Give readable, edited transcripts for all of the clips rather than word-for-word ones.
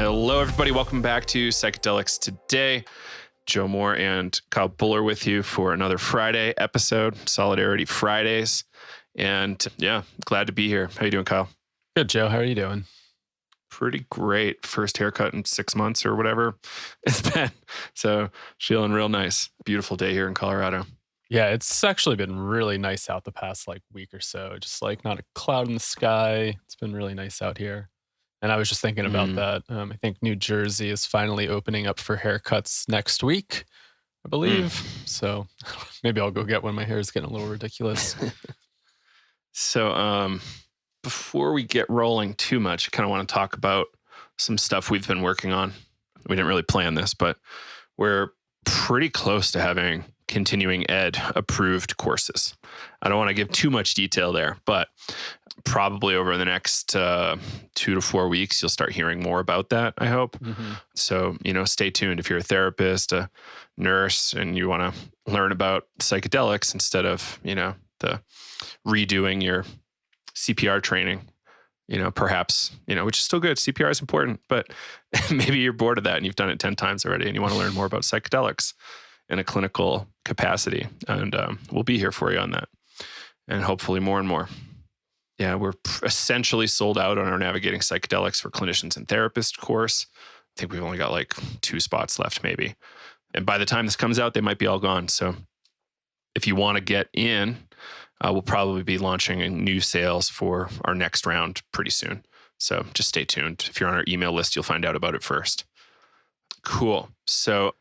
Hello, everybody. Welcome back to Psychedelics Today. Joe Moore and Kyle Buller with you for another Friday episode, Solidarity Fridays. And yeah, glad to be here. How you doing, Kyle? Good, Joe. How are you doing? Pretty great. First haircut in 6 months or whatever it's been. So feeling real nice. Beautiful day here in Colorado. Yeah, it's actually been really nice out the past week or so. Just not a cloud in the sky. It's been really nice out here. And I was just thinking about that. I think New Jersey is finally opening up for haircuts next week, I believe. So maybe I'll go get one. My hair is getting a little ridiculous. So before we get rolling too much, I kind of want to talk about some stuff we've been working on. We didn't really plan this, but we're pretty close to having continuing ed approved courses. I don't want to give too much detail there, but probably over the next 2 to 4 weeks, you'll start hearing more about that, I hope. So, stay tuned. If you're a therapist, a nurse, and you want to learn about psychedelics instead of, the redoing your CPR training, perhaps, which is still good. CPR is important, but maybe you're bored of that and you've done it 10 times already and you want to learn more about psychedelics in a clinical capacity. And we'll be here for you on that. And hopefully more and more. Yeah, we're essentially sold out on our Navigating Psychedelics for Clinicians and Therapists course. I think we've only got 2 spots left maybe. And by the time this comes out, they might be all gone. So if you want to get in, we'll probably be launching new sales for our next round pretty soon. So just stay tuned. If you're on our email list, you'll find out about it first. Cool. So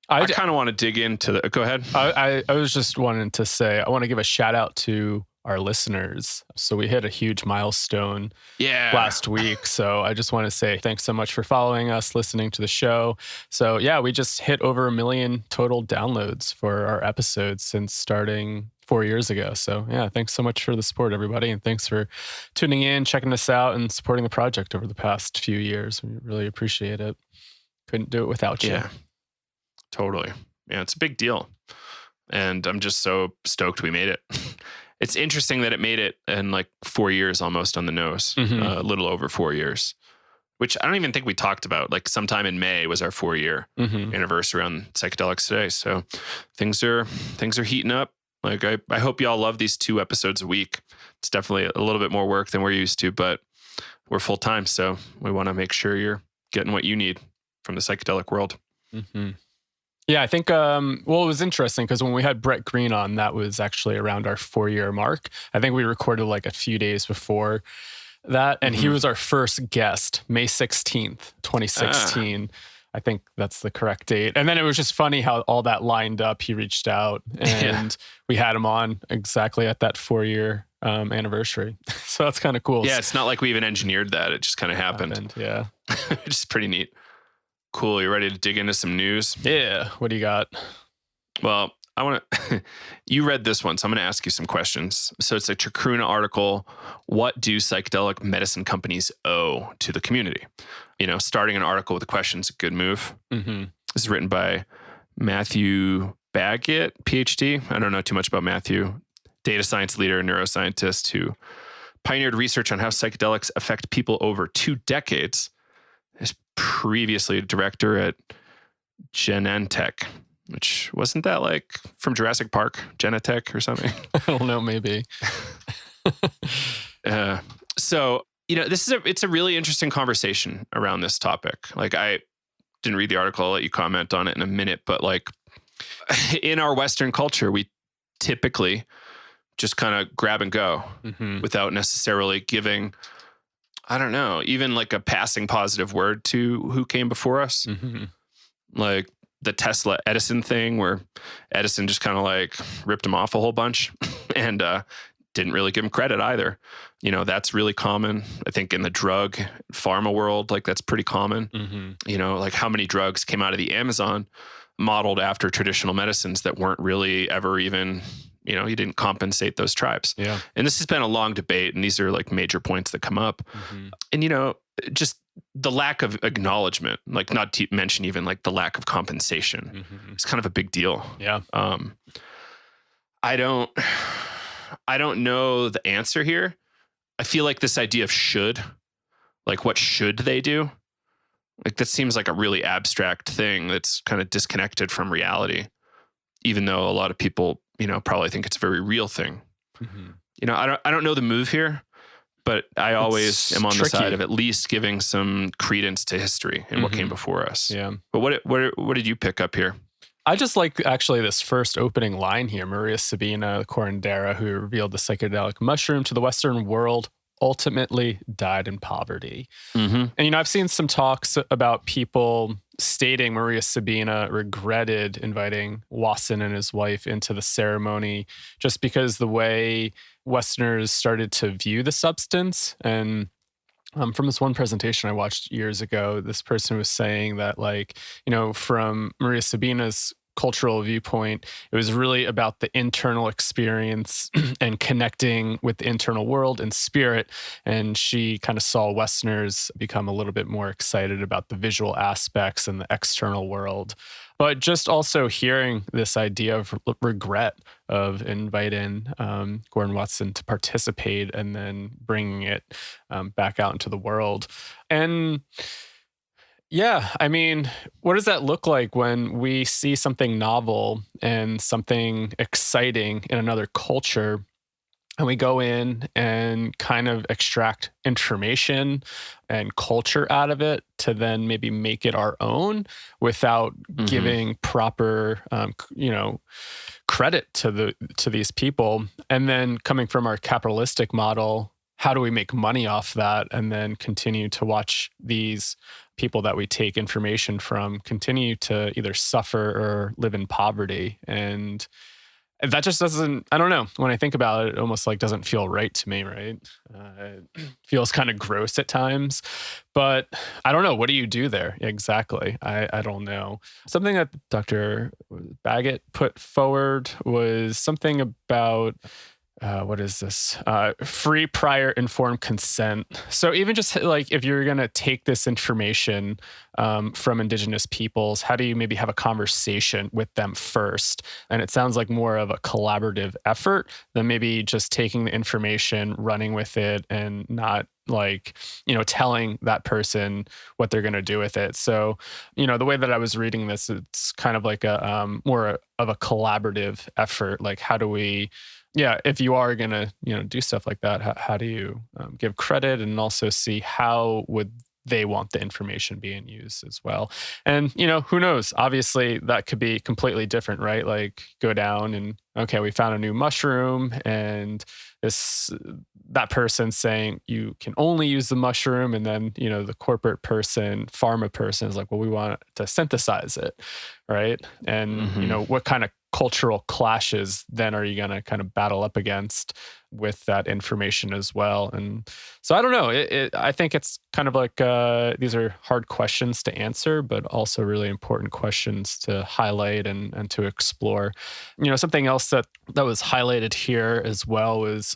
I kind of want to dig into the... Go ahead. I was just wanting to say, I want to give a shout out to our listeners. So we hit a huge milestone last week. So I just want to say thanks so much for following us, listening to the show. So yeah, we just hit over 1 million total downloads for our episodes since starting 4 years ago. So yeah, thanks so much for the support, everybody. And thanks for tuning in, checking us out, and supporting the project over the past few years. We really appreciate it. Couldn't do it without you. Yeah, totally. Yeah, it's a big deal. And I'm just so stoked we made it. It's interesting that it made it in 4 years almost on the nose, a little over 4 years, which I don't even think we talked about. Sometime in May was our 4-year anniversary on Psychedelics Today. So things are heating up. I hope y'all love these 2 episodes a week. It's definitely a little bit more work than we're used to, but we're full time. So we want to make sure you're getting what you need from the psychedelic world. Yeah, I think, it was interesting because when we had Brett Green on, that was actually around our 4-year mark. I think we recorded a few days before that. And he was our first guest, May 16th, 2016. I think that's the correct date. And then it was just funny how all that lined up. He reached out and we had him on exactly at that 4-year anniversary. So that's kind of cool. Yeah, it's not like we even engineered that. It just kind of happened. Yeah. Which is pretty neat. Cool. You ready to dig into some news? Yeah. What do you got? Well, I want to, you read this one, so I'm going to ask you some questions. So it's a Chacruna article. What do psychedelic medicine companies owe to the community? Starting an article with a question is a good move. This is written by Matthew Baggett, PhD. I don't know too much about Matthew. Data science leader and neuroscientist who pioneered research on how psychedelics affect people over 2 decades. Is previously a director at Genentech, which wasn't that from Jurassic Park, Genentech or something? I don't know, maybe. So, it's a really interesting conversation around this topic. I didn't read the article, I'll let you comment on it in a minute, but in our Western culture, we typically just kind of grab and go without necessarily giving, I don't know, even a passing positive word to who came before us. The Tesla Edison thing where Edison just kind of ripped him off a whole bunch and didn't really give him credit either. That's really common. I think in the drug pharma world, that's pretty common. How many drugs came out of the Amazon modeled after traditional medicines that weren't really ever even, you didn't compensate those tribes. Yeah. And this has been a long debate, and these are major points that come up. And, just the lack of acknowledgement, not to mention even the lack of compensation. It's kind of a big deal. Yeah. I don't know the answer here. I feel this idea of should, what should they do? Like that seems like a really abstract thing that's kind of disconnected from reality, even though a lot of people, probably think it's a very real thing. Mm-hmm. I don't know the move here, but I always am on the side of at least giving some credence to history and what came before us. Yeah. But what did you pick up here? I just like actually this first opening line here. Maria Sabina, the curandera who revealed the psychedelic mushroom to the Western world, ultimately died in poverty. Mm-hmm. And, I've seen some talks about people stating Maria Sabina regretted inviting Wasson and his wife into the ceremony just because the way Westerners started to view the substance. And from this one presentation I watched years ago, this person was saying that, from Maria Sabina's cultural viewpoint, it was really about the internal experience and connecting with the internal world and spirit. And she kind of saw Westerners become a little bit more excited about the visual aspects and the external world. But just also hearing this idea of regret of inviting Gordon Watson to participate and then bringing it back out into the world. And yeah, what does that look like when we see something novel and something exciting in another culture, and we go in and kind of extract information and culture out of it to then maybe make it our own without giving proper, credit to these people? And then coming from our capitalistic model, how do we make money off that and then continue to watch these people that we take information from continue to either suffer or live in poverty? And that just doesn't, I don't know. When I think about it, it almost doesn't feel right to me, right? It feels kind of gross at times, but I don't know. What do you do there? Exactly. I don't know. Something that Dr. Baggett put forward was something about what is this? Free prior informed consent. So even just if you're going to take this information from indigenous peoples, how do you maybe have a conversation with them first? And it sounds like more of a collaborative effort than maybe just taking the information, running with it, and not telling that person what they're going to do with it. So, the way that I was reading this, it's kind of like a more of a collaborative effort. How do we, if you are going to, do stuff like that, how do you give credit and also see how would they want the information being used as well? And, who knows? Obviously, that could be completely different, right? Go down and, okay, we found a new mushroom, and that person saying you can only use the mushroom, and then, the corporate person, pharma person is like, well, we want to synthesize it, right? And, what kind of cultural clashes then are you going to kind of battle up against with that information as well? And so I don't know. I think it's kind of these are hard questions to answer, but also really important questions to highlight and to explore. Something else that was highlighted here as well was,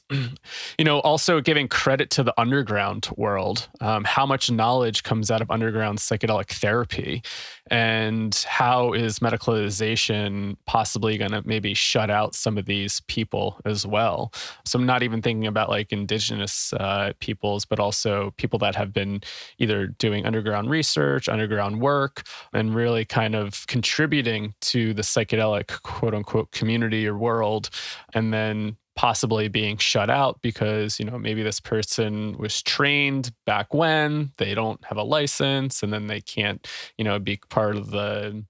also giving credit to the underground world. How much knowledge comes out of underground psychedelic therapy, and how is medicalization possibly going to maybe shut out some of these people as well? So I'm not even thinking about indigenous peoples, but also people that have been either doing underground research, underground work, and really kind of contributing to the psychedelic quote unquote community or world, and then possibly being shut out because, maybe this person was trained back when they don't have a license, and then they can't, be part of the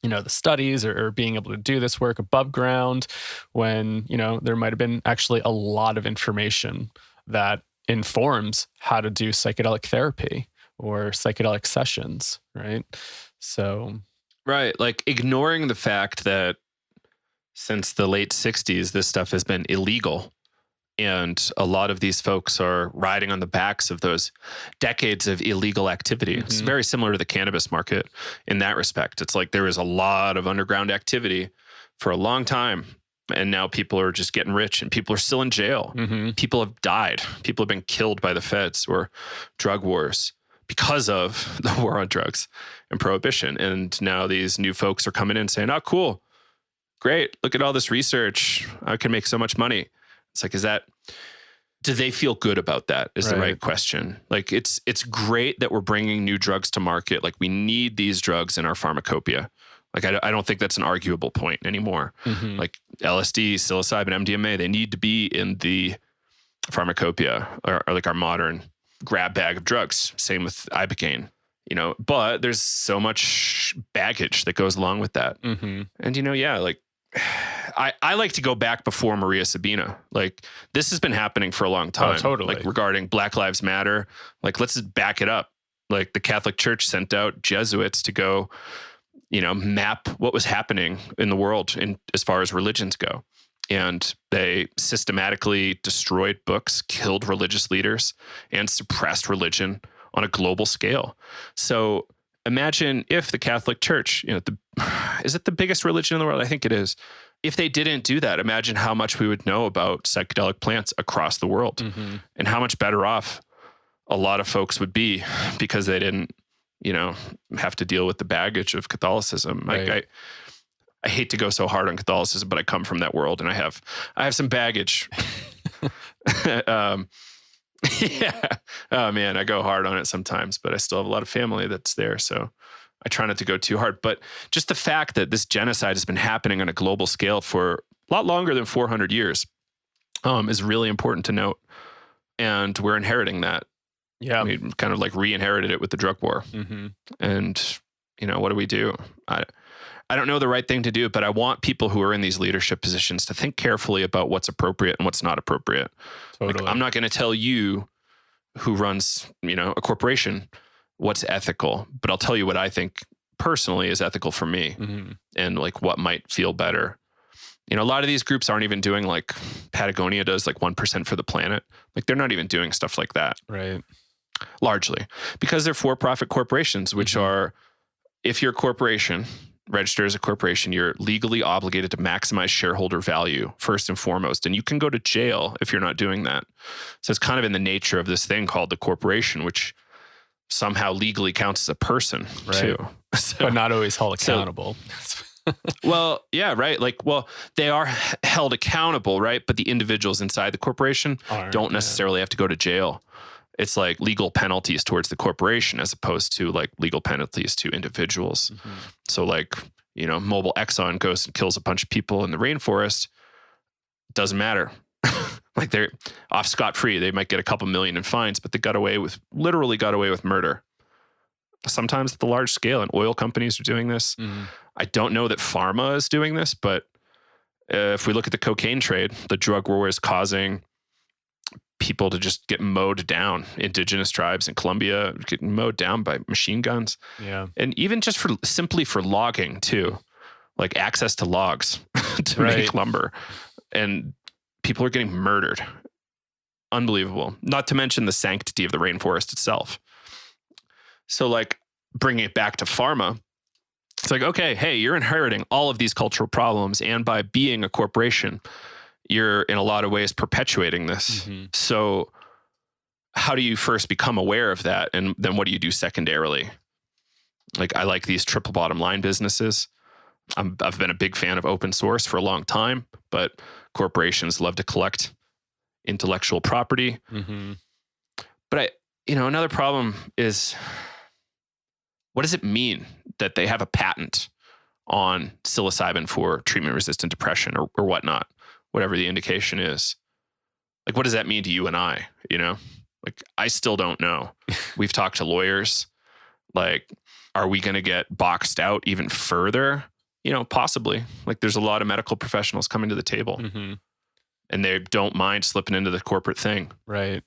the studies or being able to do this work above ground when, there might have been actually a lot of information that informs how to do psychedelic therapy or psychedelic sessions, right? So. Right. Ignoring the fact that since the late 60s, this stuff has been illegal. And a lot of these folks are riding on the backs of those decades of illegal activity. It's very similar to the cannabis market in that respect. It's there is a lot of underground activity for a long time. And now people are just getting rich, and people are still in jail. People have died. People have been killed by the feds or drug wars because of the war on drugs and prohibition. And now these new folks are coming in saying, oh, cool. Great. Look at all this research. I can make so much money. It's is that do they feel good about that is the right question. Like it's great that we're bringing new drugs to market. Like we need these drugs in our pharmacopoeia. Like I don't think that's an arguable point anymore. Like LSD, psilocybin, MDMA, they need to be in the pharmacopoeia or like our modern grab bag of drugs. Same with Ibogaine, but there's so much baggage that goes along with that. And, like I like to go back before Maria Sabina. Like this has been happening for a long time. Oh, totally. Like regarding Black Lives Matter, like let's just back it up. Like the Catholic Church sent out Jesuits to go, map what was happening in the world as far as religions go. And they systematically destroyed books, killed religious leaders, and suppressed religion on a global scale. So imagine if the Catholic Church, is it the biggest religion in the world? I think it is. If they didn't do that, imagine how much we would know about psychedelic plants across the world and how much better off a lot of folks would be because they didn't, have to deal with the baggage of Catholicism. Right. I hate to go so hard on Catholicism, but I come from that world and I have some baggage. Yeah. Oh man, I go hard on it sometimes, but I still have a lot of family that's there. So I try not to go too hard. But just the fact that this genocide has been happening on a global scale for a lot longer than 400 years is really important to note. And we're inheriting that. Yeah. We kind of like re-inherited it with the drug war. And, what do we do? I don't know the right thing to do, but I want people who are in these leadership positions to think carefully about what's appropriate and what's not appropriate. Totally. Like, I'm not going to tell you who runs, a corporation what's ethical, but I'll tell you what I think personally is ethical for me and like what might feel better. A lot of these groups aren't even doing like Patagonia does, like 1% for the planet. Like they're not even doing stuff like that. Right. Largely because they're for-profit corporations, which are, if you're a corporation, registered as a corporation, you're legally obligated to maximize shareholder value first and foremost. And you can go to jail if you're not doing that. So it's kind of in the nature of this thing called the corporation, which somehow legally counts as a person too. So, but not always held accountable. Well, yeah, right. Like, they are held accountable, right? But the individuals inside the corporation don't necessarily have to go to jail. It's like legal penalties towards the corporation as opposed to like legal penalties to individuals. So like, Mobil Exxon goes and kills a bunch of people in the rainforest. Doesn't matter. Like they're off scot-free. They might get a couple million in fines, but they literally got away with murder. Sometimes at the large scale, and oil companies are doing this. I don't know that pharma is doing this, but if we look at the cocaine trade, the drug war is causing people to just get mowed down. Indigenous tribes in Colombia getting mowed down by machine guns. Yeah. And even just simply for logging too, like access to logs to make lumber. And people are getting murdered. Unbelievable. Not to mention the sanctity of the rainforest itself. So like bringing it back to pharma, it's like, okay, hey, you're inheriting all of these cultural problems. And by being a corporation, you're in a lot of ways perpetuating this. So how do you first become aware of that? And then what do you do secondarily? Like I like these triple bottom line businesses. I've been a big fan of open source for a long time, but corporations love to collect intellectual property. But another problem is, what does it mean that they have a patent on psilocybin for treatment-resistant depression or whatnot, whatever the indication is? Like, what does that mean to you and I, Like, I still don't know. We've talked to lawyers. Like, are we going to get boxed out even further? Possibly. Like, there's a lot of medical professionals coming to the table and they don't mind slipping into the corporate thing. Right.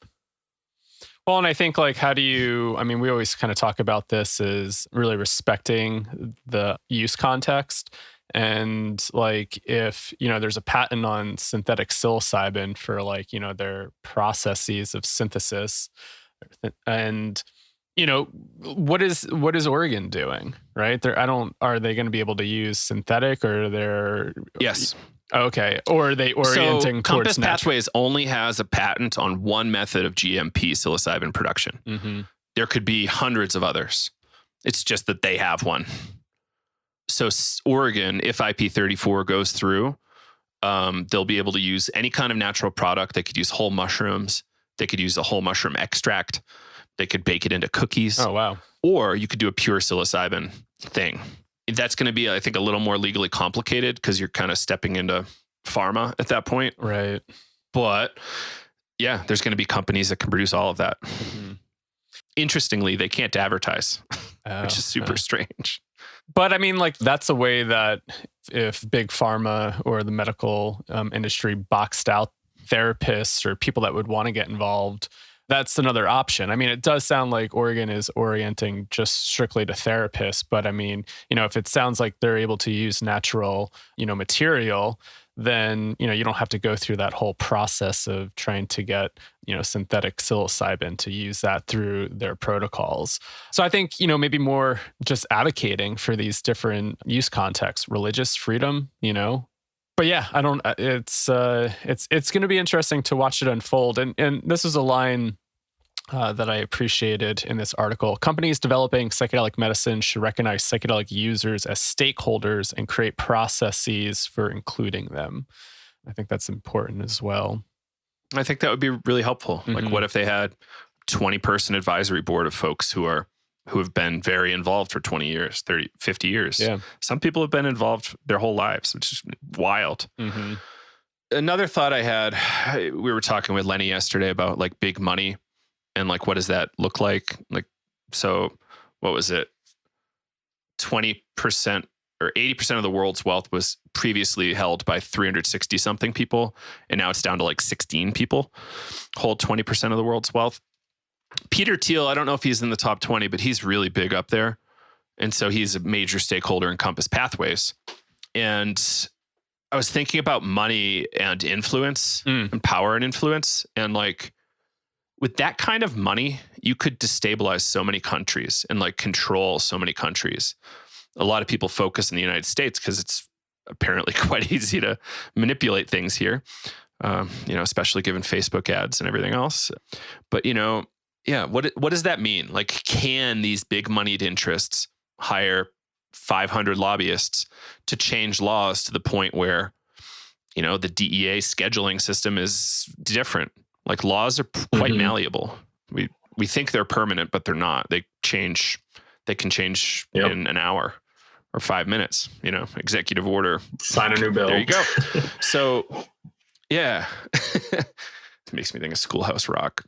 Well, and I think like, we always kind of talk about this as really respecting the use context. And like, if, there's a patent on synthetic psilocybin for like, their processes of synthesis and, what is Oregon doing? Right. Are they going to be able to use synthetic or they're... Yes. Okay. Or are they orienting towards Compass Pathways only has a patent on one method of GMP psilocybin production. There could be hundreds of others. It's just that they have one. So Oregon, if IP34 goes through, they'll be able to use any kind of natural product. They could use whole mushrooms. They could use a whole mushroom extract. They could bake it into cookies. Oh, wow. Or you could do a pure psilocybin thing. That's going to be, I think, a little more legally complicated because you're kind of stepping into pharma at that point. Right. But yeah, there's going to be companies that can produce all of that. Mm-hmm. Interestingly, they can't advertise, which is super strange. But I mean, like, that's a way that if big pharma or the medical industry boxed out therapists or people that would want to get involved, that's another option. I mean, it does sound like Oregon is orienting just strictly to therapists, but I mean, if it sounds like they're able to use natural, material, then, you don't have to go through that whole process of trying to get, synthetic psilocybin to use that through their protocols. So I think, maybe more just advocating for these different use contexts, religious freedom, But yeah, it's going to be interesting to watch it unfold. And this is a line that I appreciated in this article. Companies developing psychedelic medicine should recognize psychedelic users as stakeholders and create processes for including them. I think that's important as well. I think that would be really helpful. Mm-hmm. Like, what if they had 20-person advisory board of folks who have been very involved for 20 years, 30, 50 years. Yeah. Some people have been involved their whole lives, which is wild. Mm-hmm. Another thought I had, we were talking with Lenny yesterday about like big money and like, what does that look like? Like, so what was it? 20% or 80% of the world's wealth was previously held by 360 something people. And now it's down to like 16 people hold 20% of the world's wealth. Peter Thiel, I don't know if he's in the top 20, but he's really big up there. And so he's a major stakeholder in Compass Pathways. And I was thinking about money and influence and power and influence. And like, with that kind of money, you could destabilize so many countries and like control so many countries. A lot of people focus in the United States because it's apparently quite easy to manipulate things here, especially given Facebook ads and everything else. But, yeah, what does that mean? Like, can these big moneyed interests hire 500 lobbyists to change laws to the point where, the DEA scheduling system is different? Like, laws are quite malleable. We think they're permanent, but they're not. They change. They can chanch in an hour or 5 minutes. Executive order. Sign a new bill. There you go. So, yeah, it makes me think of Schoolhouse Rock.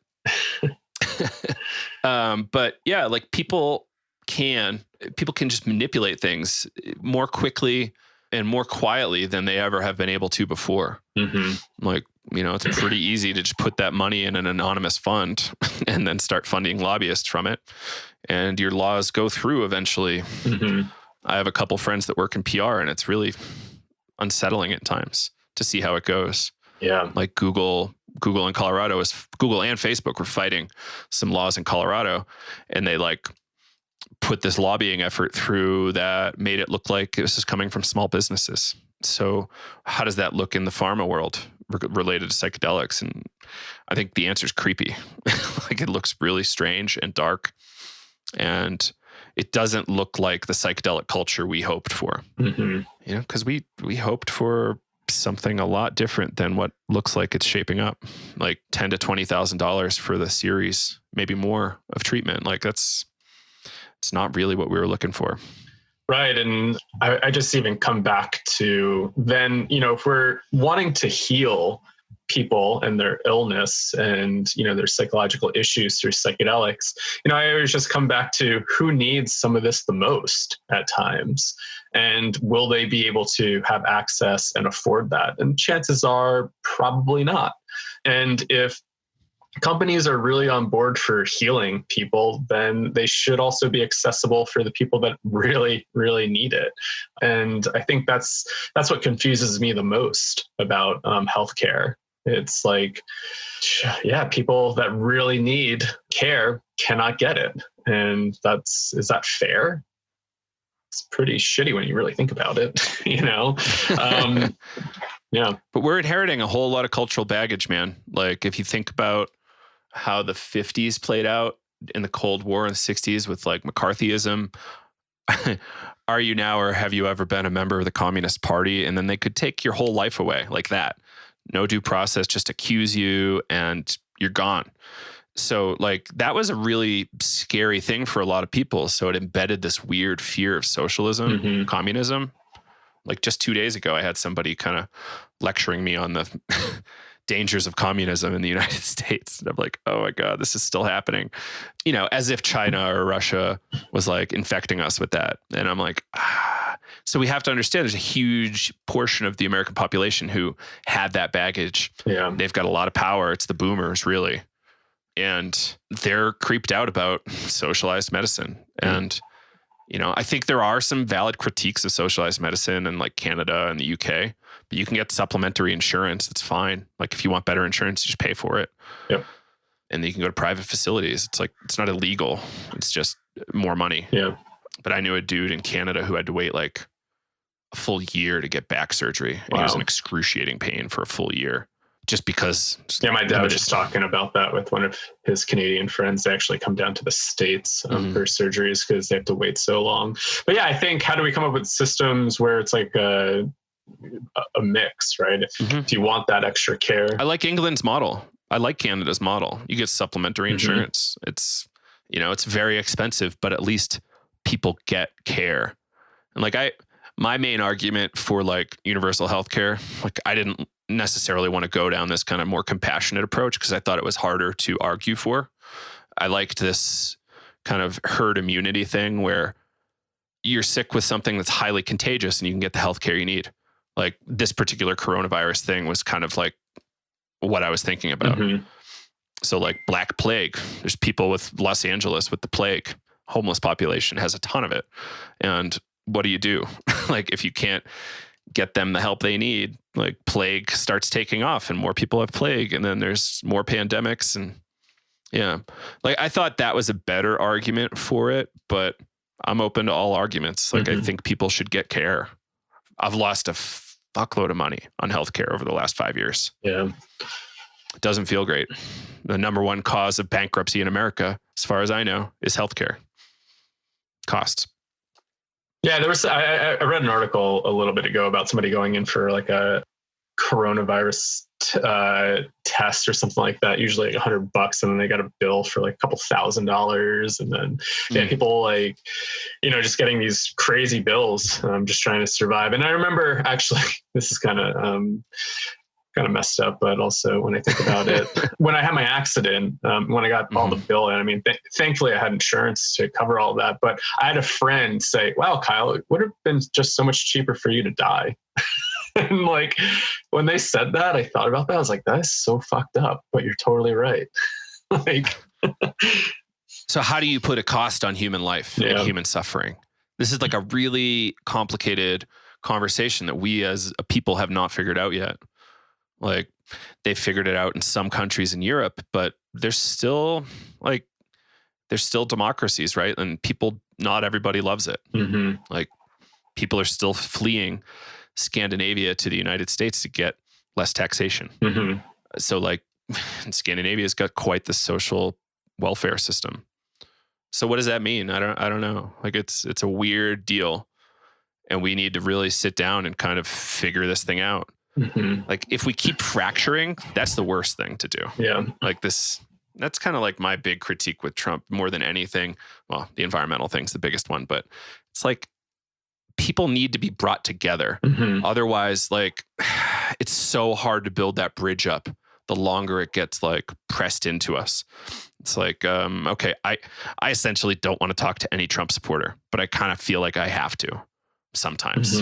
But yeah, like people can just manipulate things more quickly and more quietly than they ever have been able to before. Mm-hmm. Like, it's pretty easy to just put that money in an anonymous fund and then start funding lobbyists from it. And your laws go through eventually. Mm-hmm. I have a couple friends that work in PR, and it's really unsettling at times to see how it goes. Yeah. Like Google in Colorado Google and Facebook were fighting some laws in Colorado, and they like put this lobbying effort through that made it look like this is coming from small businesses. So how does that look in the pharma world related to psychedelics? And I think the answer is creepy. Like, it looks really strange and dark, and it doesn't look like the psychedelic culture we hoped for. Mm-hmm. Because we hoped for something a lot different than what looks like it's shaping up. Like $10,000 to $20,000 for the series, maybe more of treatment. Like, it's not really what we were looking for. Right. And I just even come back to then, if we're wanting to heal people and their illness and, their psychological issues through psychedelics, I always just come back to who needs some of this the most at times, and will they be able to have access and afford that? And chances are probably not. And if companies are really on board for healing people, then they should also be accessible for the people that really, really need it. And I think that's what confuses me the most about healthcare. It's like, yeah, people that really need care cannot get it. And is that fair? It's pretty shitty when you really think about it, Yeah. But we're inheriting a whole lot of cultural baggage, man. Like, if you think about how the 50s played out in the Cold War in the 60s with like McCarthyism, are you now or have you ever been a member of the Communist Party? And then they could take your whole life away like that. No due process, just accuse you and, you're gone. So like that was a really scary thing for a lot of people. So it embedded this weird fear of socialism, communism. Like just 2 days ago, I had somebody kind of lecturing me on the dangers of communism in the United States. And I'm like, oh my God, this is still happening. You know, as if China or Russia was like infecting us with that. And I'm like, So we have to understand there's a huge portion of the American population who had that baggage. Yeah. They've got a lot of power. It's the boomers, really. And they're creeped out about socialized medicine. And, you know, I think there are some valid critiques of socialized medicine in like Canada and the UK, but you can get supplementary insurance. It's fine. Like if you want better insurance, you just pay for it. Yep. And then you can go to private facilities. It's like, it's not illegal. It's just more money. Yeah. But I knew a dude in Canada who had to wait like a full year to get back surgery. And he was in excruciating pain for a full year. Just because. Yeah, my dad was just talking about that with one of his Canadian friends. They actually come down to the States for surgeries because they have to wait so long. But yeah, I think how do we come up with systems where it's like a mix, right? If you want that extra care. I like England's model. I like Canada's model. You get supplementary insurance. It's, you know, it's very expensive, but at least people get care. And like my main argument for like universal healthcare, like I didn't necessarily want to go down this kind of more compassionate approach because I thought it was harder to argue for. I liked this kind of herd immunity thing where you're sick with something that's highly contagious and you can get the healthcare you need. Like this particular coronavirus thing was kind of like what I was thinking about. So like Black Plague, there's people with Los Angeles with the plague, homeless population has a ton of it. And what do? Like if you can't get them the help they need, like plague starts taking off and more people have plague and then there's more pandemics. And yeah, like I thought that was a better argument for it, but I'm open to all arguments. Like I think people should get care. I've lost a fuckload of money on healthcare over the last 5 years. Yeah. It doesn't feel great. The number one cause of bankruptcy in America, as far as I know, is healthcare costs. Yeah, I read an article a little bit ago about somebody going in for like a coronavirus test or something like that, usually like $100, and then they got a bill for like a couple $1,000. And then people like, you know, just getting these crazy bills, just trying to survive. And I remember actually, this is kind of messed up, but also when I think about it, when I had my accident, when I got all the bill, and I mean, thankfully I had insurance to cover all that, but I had a friend say, wow, Kyle, it would have been just so much cheaper for you to die. And like, when they said that, I thought about that. I was like, that is so fucked up, but you're totally right. Like, so how do you put a cost on human life and human suffering? This is like a really complicated conversation that we as a people have not figured out yet. Like they figured it out in some countries in Europe, but there's still democracies, right? And not everybody loves it. Like people are still fleeing Scandinavia to the United States to get less taxation. So like Scandinavia's got quite the social welfare system. So what does that mean? I don't know. Like it's a weird deal, and we need to really sit down and kind of figure this thing out. Like if we keep fracturing, that's the worst thing to do. Yeah. Like that's kind of like my big critique with Trump more than anything. Well, the environmental thing's the biggest one, but it's like people need to be brought together. Otherwise, like it's so hard to build that bridge up the longer it gets like pressed into us. It's like, okay, I essentially don't want to talk to any Trump supporter, but I kind of feel like I have to sometimes.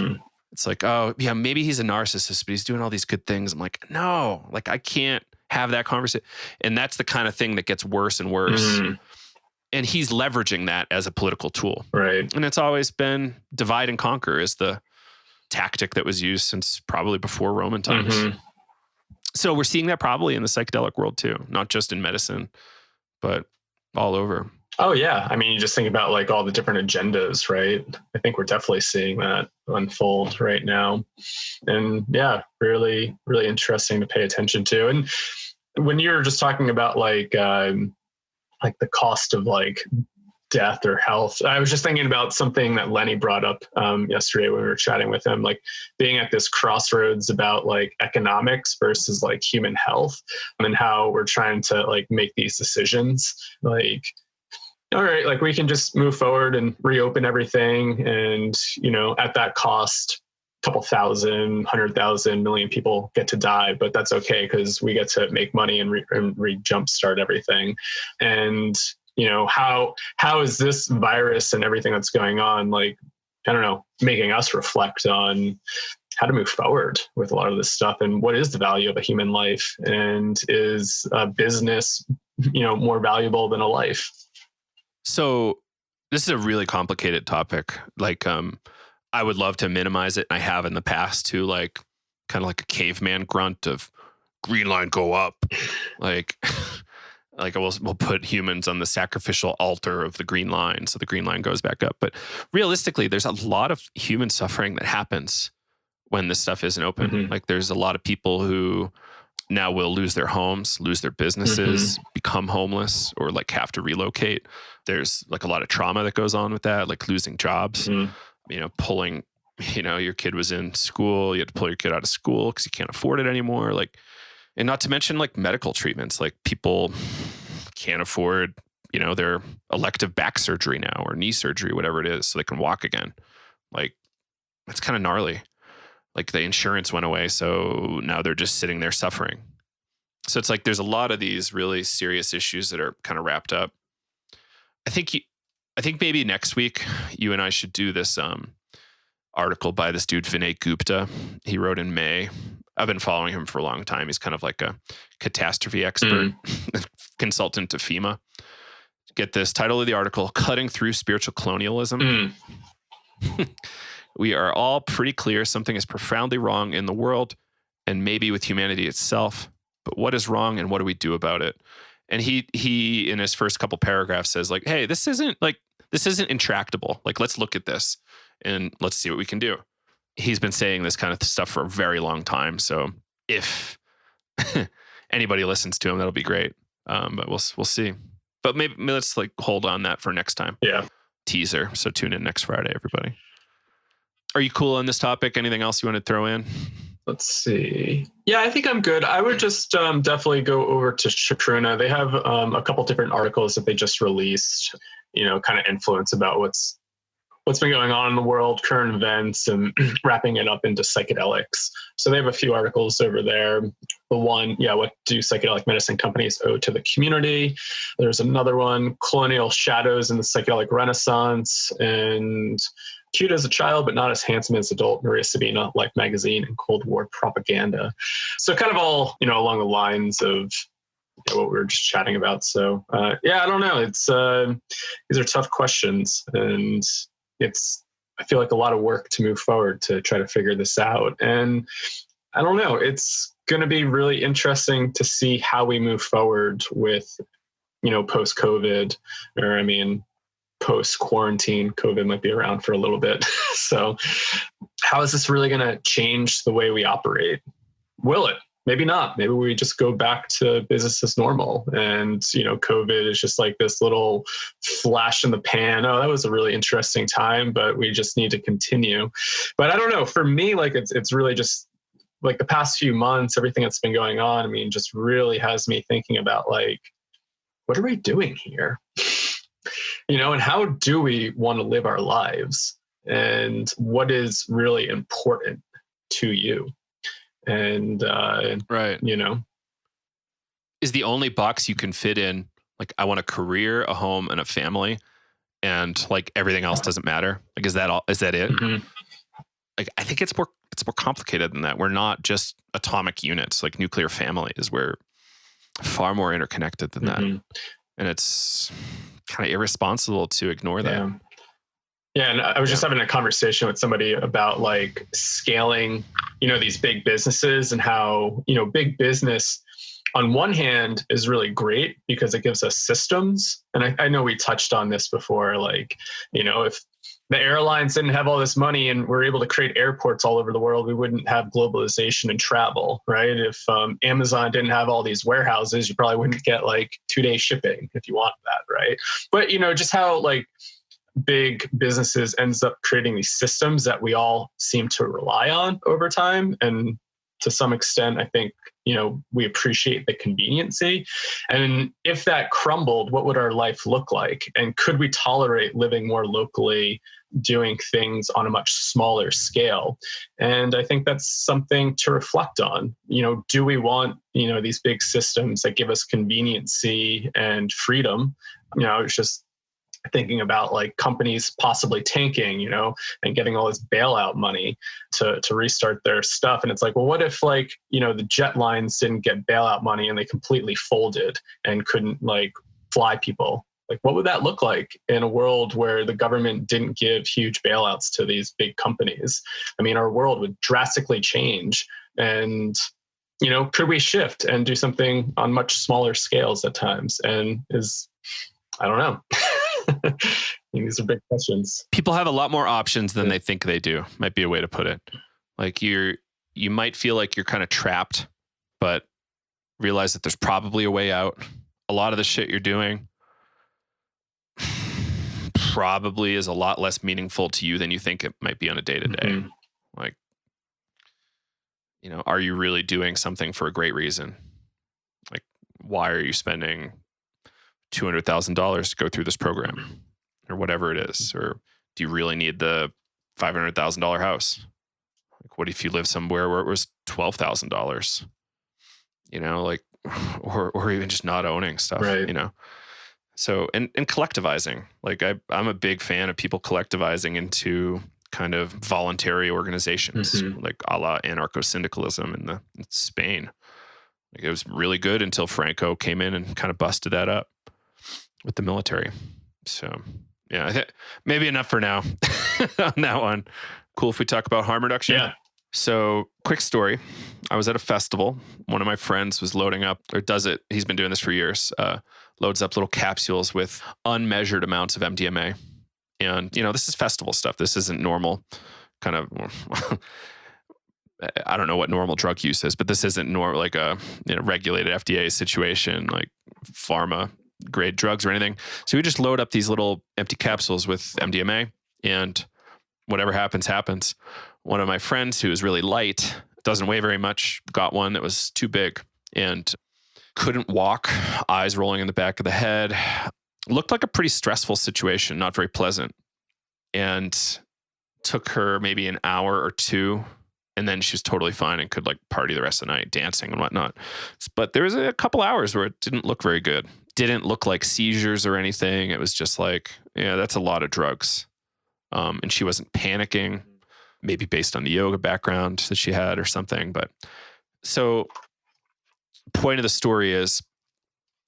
It's like, oh, yeah, maybe he's a narcissist, but he's doing all these good things. I'm like, no, like I can't have that conversation. And that's the kind of thing that gets worse and worse. And he's leveraging that as a political tool. Right. And it's always been divide and conquer is the tactic that was used since probably before Roman times. So we're seeing that probably in the psychedelic world too, not just in medicine, but all over. Oh yeah. I mean, you just think about like all the different agendas, right? I think we're definitely seeing that unfold right now. And yeah, really, really interesting to pay attention to. And when you're just talking about like the cost of like death or health. I was just thinking about something that Lenny brought up yesterday when we were chatting with him, like being at this crossroads about like economics versus like human health, and how we're trying to like make these decisions. Like, all right, like we can just move forward and reopen everything. And, you know, at that cost, a couple thousand, 100,000, million people get to die, but that's okay because we get to make money and jumpstart everything. And, you know, how is this virus and everything that's going on, like, I don't know, making us reflect on how to move forward with a lot of this stuff, and what is the value of a human life, and is a business, you know, more valuable than a life? So this is a really complicated topic. Like, I would love to minimize it. And I have in the past too, like kind of like a caveman grunt of green line go up. Like, like we'll put humans on the sacrificial altar of the green line. So the green line goes back up. But realistically, there's a lot of human suffering that happens when this stuff isn't open. Mm-hmm. Like there's a lot of people who now will lose their homes, lose their businesses, become homeless, or like have to relocate. There's like a lot of trauma that goes on with that, like losing jobs, you know, pulling, you know, your kid was in school, you had to pull your kid out of school because you can't afford it anymore. Like, and not to mention like medical treatments, like people can't afford, you know, their elective back surgery now or knee surgery, whatever it is, so they can walk again. Like, it's kind of gnarly. Like the insurance went away, so now they're just sitting there suffering. So it's like there's a lot of these really serious issues that are kind of wrapped up. I think maybe next week you and I should do this article by this dude Vinay Gupta. He wrote in May. I've been following him for a long time. He's kind of like a catastrophe expert, consultant to FEMA. Get this title of the article: "Cutting Through Spiritual Colonialism." We are all pretty clear something is profoundly wrong in the world and maybe with humanity itself. But what is wrong and what do we do about it? And he in his first couple paragraphs says like, hey, this isn't intractable. Like, let's look at this and let's see what we can do. He's been saying this kind of stuff for a very long time. So if anybody listens to him, that'll be great. But we'll see. But maybe let's like hold on that for next time. Yeah. Teaser. So tune in next Friday, everybody. Are you cool on this topic? Anything else you want to throw in? Let's see. Yeah, I think I'm good. I would just definitely go over to Chacruna. They have a couple different articles that they just released, you know, kind of influence about what's been going on in the world, current events, and wrapping it up into psychedelics. So they have a few articles over there. The one, what do psychedelic medicine companies owe to the community? There's another one, colonial shadows in the psychedelic renaissance, and cute as a child, but not as handsome as adult, Maria Sabina, Life magazine, and Cold War propaganda. So kind of all, you know, along the lines of what we were just chatting about. So I don't know. It's these are tough questions, and I feel like a lot of work to move forward to try to figure this out. And I don't know, it's going to be really interesting to see how we move forward with, you know, post-COVID, or post-quarantine. COVID might be around for a little bit. So how is this really going to change the way we operate? Will it? Maybe not. Maybe we just go back to business as normal. And, you know, COVID is just like this little flash in the pan. Oh, that was a really interesting time, but we just need to continue. But I don't know. For me, like it's really just like the past few months, everything that's been going on, I mean, just really has me thinking about like, what are we doing here? You know, and how do we want to live our lives? And what is really important to you? And, right. You know, is the only box you can fit in, like, I want a career, a home, and a family, and like everything else doesn't matter. Like, is that all? Is that it? Mm-hmm. Like, I think it's more complicated than that. We're not just atomic units, like nuclear families. We're far more interconnected than that. And it's kind of irresponsible to ignore that. Yeah. And I was just having a conversation with somebody about like scaling, you know, these big businesses, and how, you know, big business on one hand is really great because it gives us systems. And I know we touched on this before, like, you know, the airlines didn't have all this money and were able to create airports all over the world, we wouldn't have globalization and travel, right? If Amazon didn't have all these warehouses, you probably wouldn't get like 2-day shipping if you want that, right? But, just how like big businesses ends up creating these systems that we all seem to rely on over time. And to some extent, I think, we appreciate the conveniency. And if that crumbled, what would our life look like? And could we tolerate living more locally, doing things on a much smaller scale? And I think that's something to reflect on. Do we want, these big systems that give us conveniency and freedom? It's just thinking about like companies possibly tanking, and getting all this bailout money to restart their stuff. And it's like, well, what if like, the jet lines didn't get bailout money and they completely folded and couldn't like fly people? Like, what would that look like in a world where the government didn't give huge bailouts to these big companies? I mean, our world would drastically change. And, could we shift and do something on much smaller scales at times? And I don't know. These are big questions. People have a lot more options than they think they do, might be a way to put it. Like you might feel like you're kind of trapped, but realize that there's probably a way out. A lot of the shit you're doing probably is a lot less meaningful to you than you think it might be on a day-to-day. Mm-hmm. Like, are you really doing something for a great reason? Like, why are you spending $200,000 to go through this program or whatever it is? Or do you really need the $500,000 house? Like, what if you live somewhere where it was $12,000? Like, or even just not owning stuff, right. So, and collectivizing, like I'm a big fan of people collectivizing into kind of voluntary organizations, mm-hmm. like a la anarcho-syndicalism in Spain. Like, it was really good until Franco came in and kind of busted that up with the military. So yeah, I think maybe enough for now on that one. Cool if we talk about harm reduction. Yeah. So quick story. I was at a festival. One of my friends was loading up, or does it. He's been doing this for years. Loads up little capsules with unmeasured amounts of MDMA. And, this is festival stuff. This isn't normal kind of, I don't know what normal drug use is, but this isn't like a regulated FDA situation, like pharma grade drugs or anything. So we just load up these little empty capsules with MDMA, and whatever happens, happens. One of my friends who is really light, doesn't weigh very much, got one that was too big and couldn't walk, eyes rolling in the back of the head. Looked like a pretty stressful situation, not very pleasant. And took her maybe an hour or two, and then she was totally fine and could like party the rest of the night, dancing and whatnot. But there was a couple hours where it didn't look very good. Didn't look like seizures or anything. It was just like, yeah, that's a lot of drugs. And she wasn't panicking, maybe based on the yoga background that she had or something. But so point of the story is,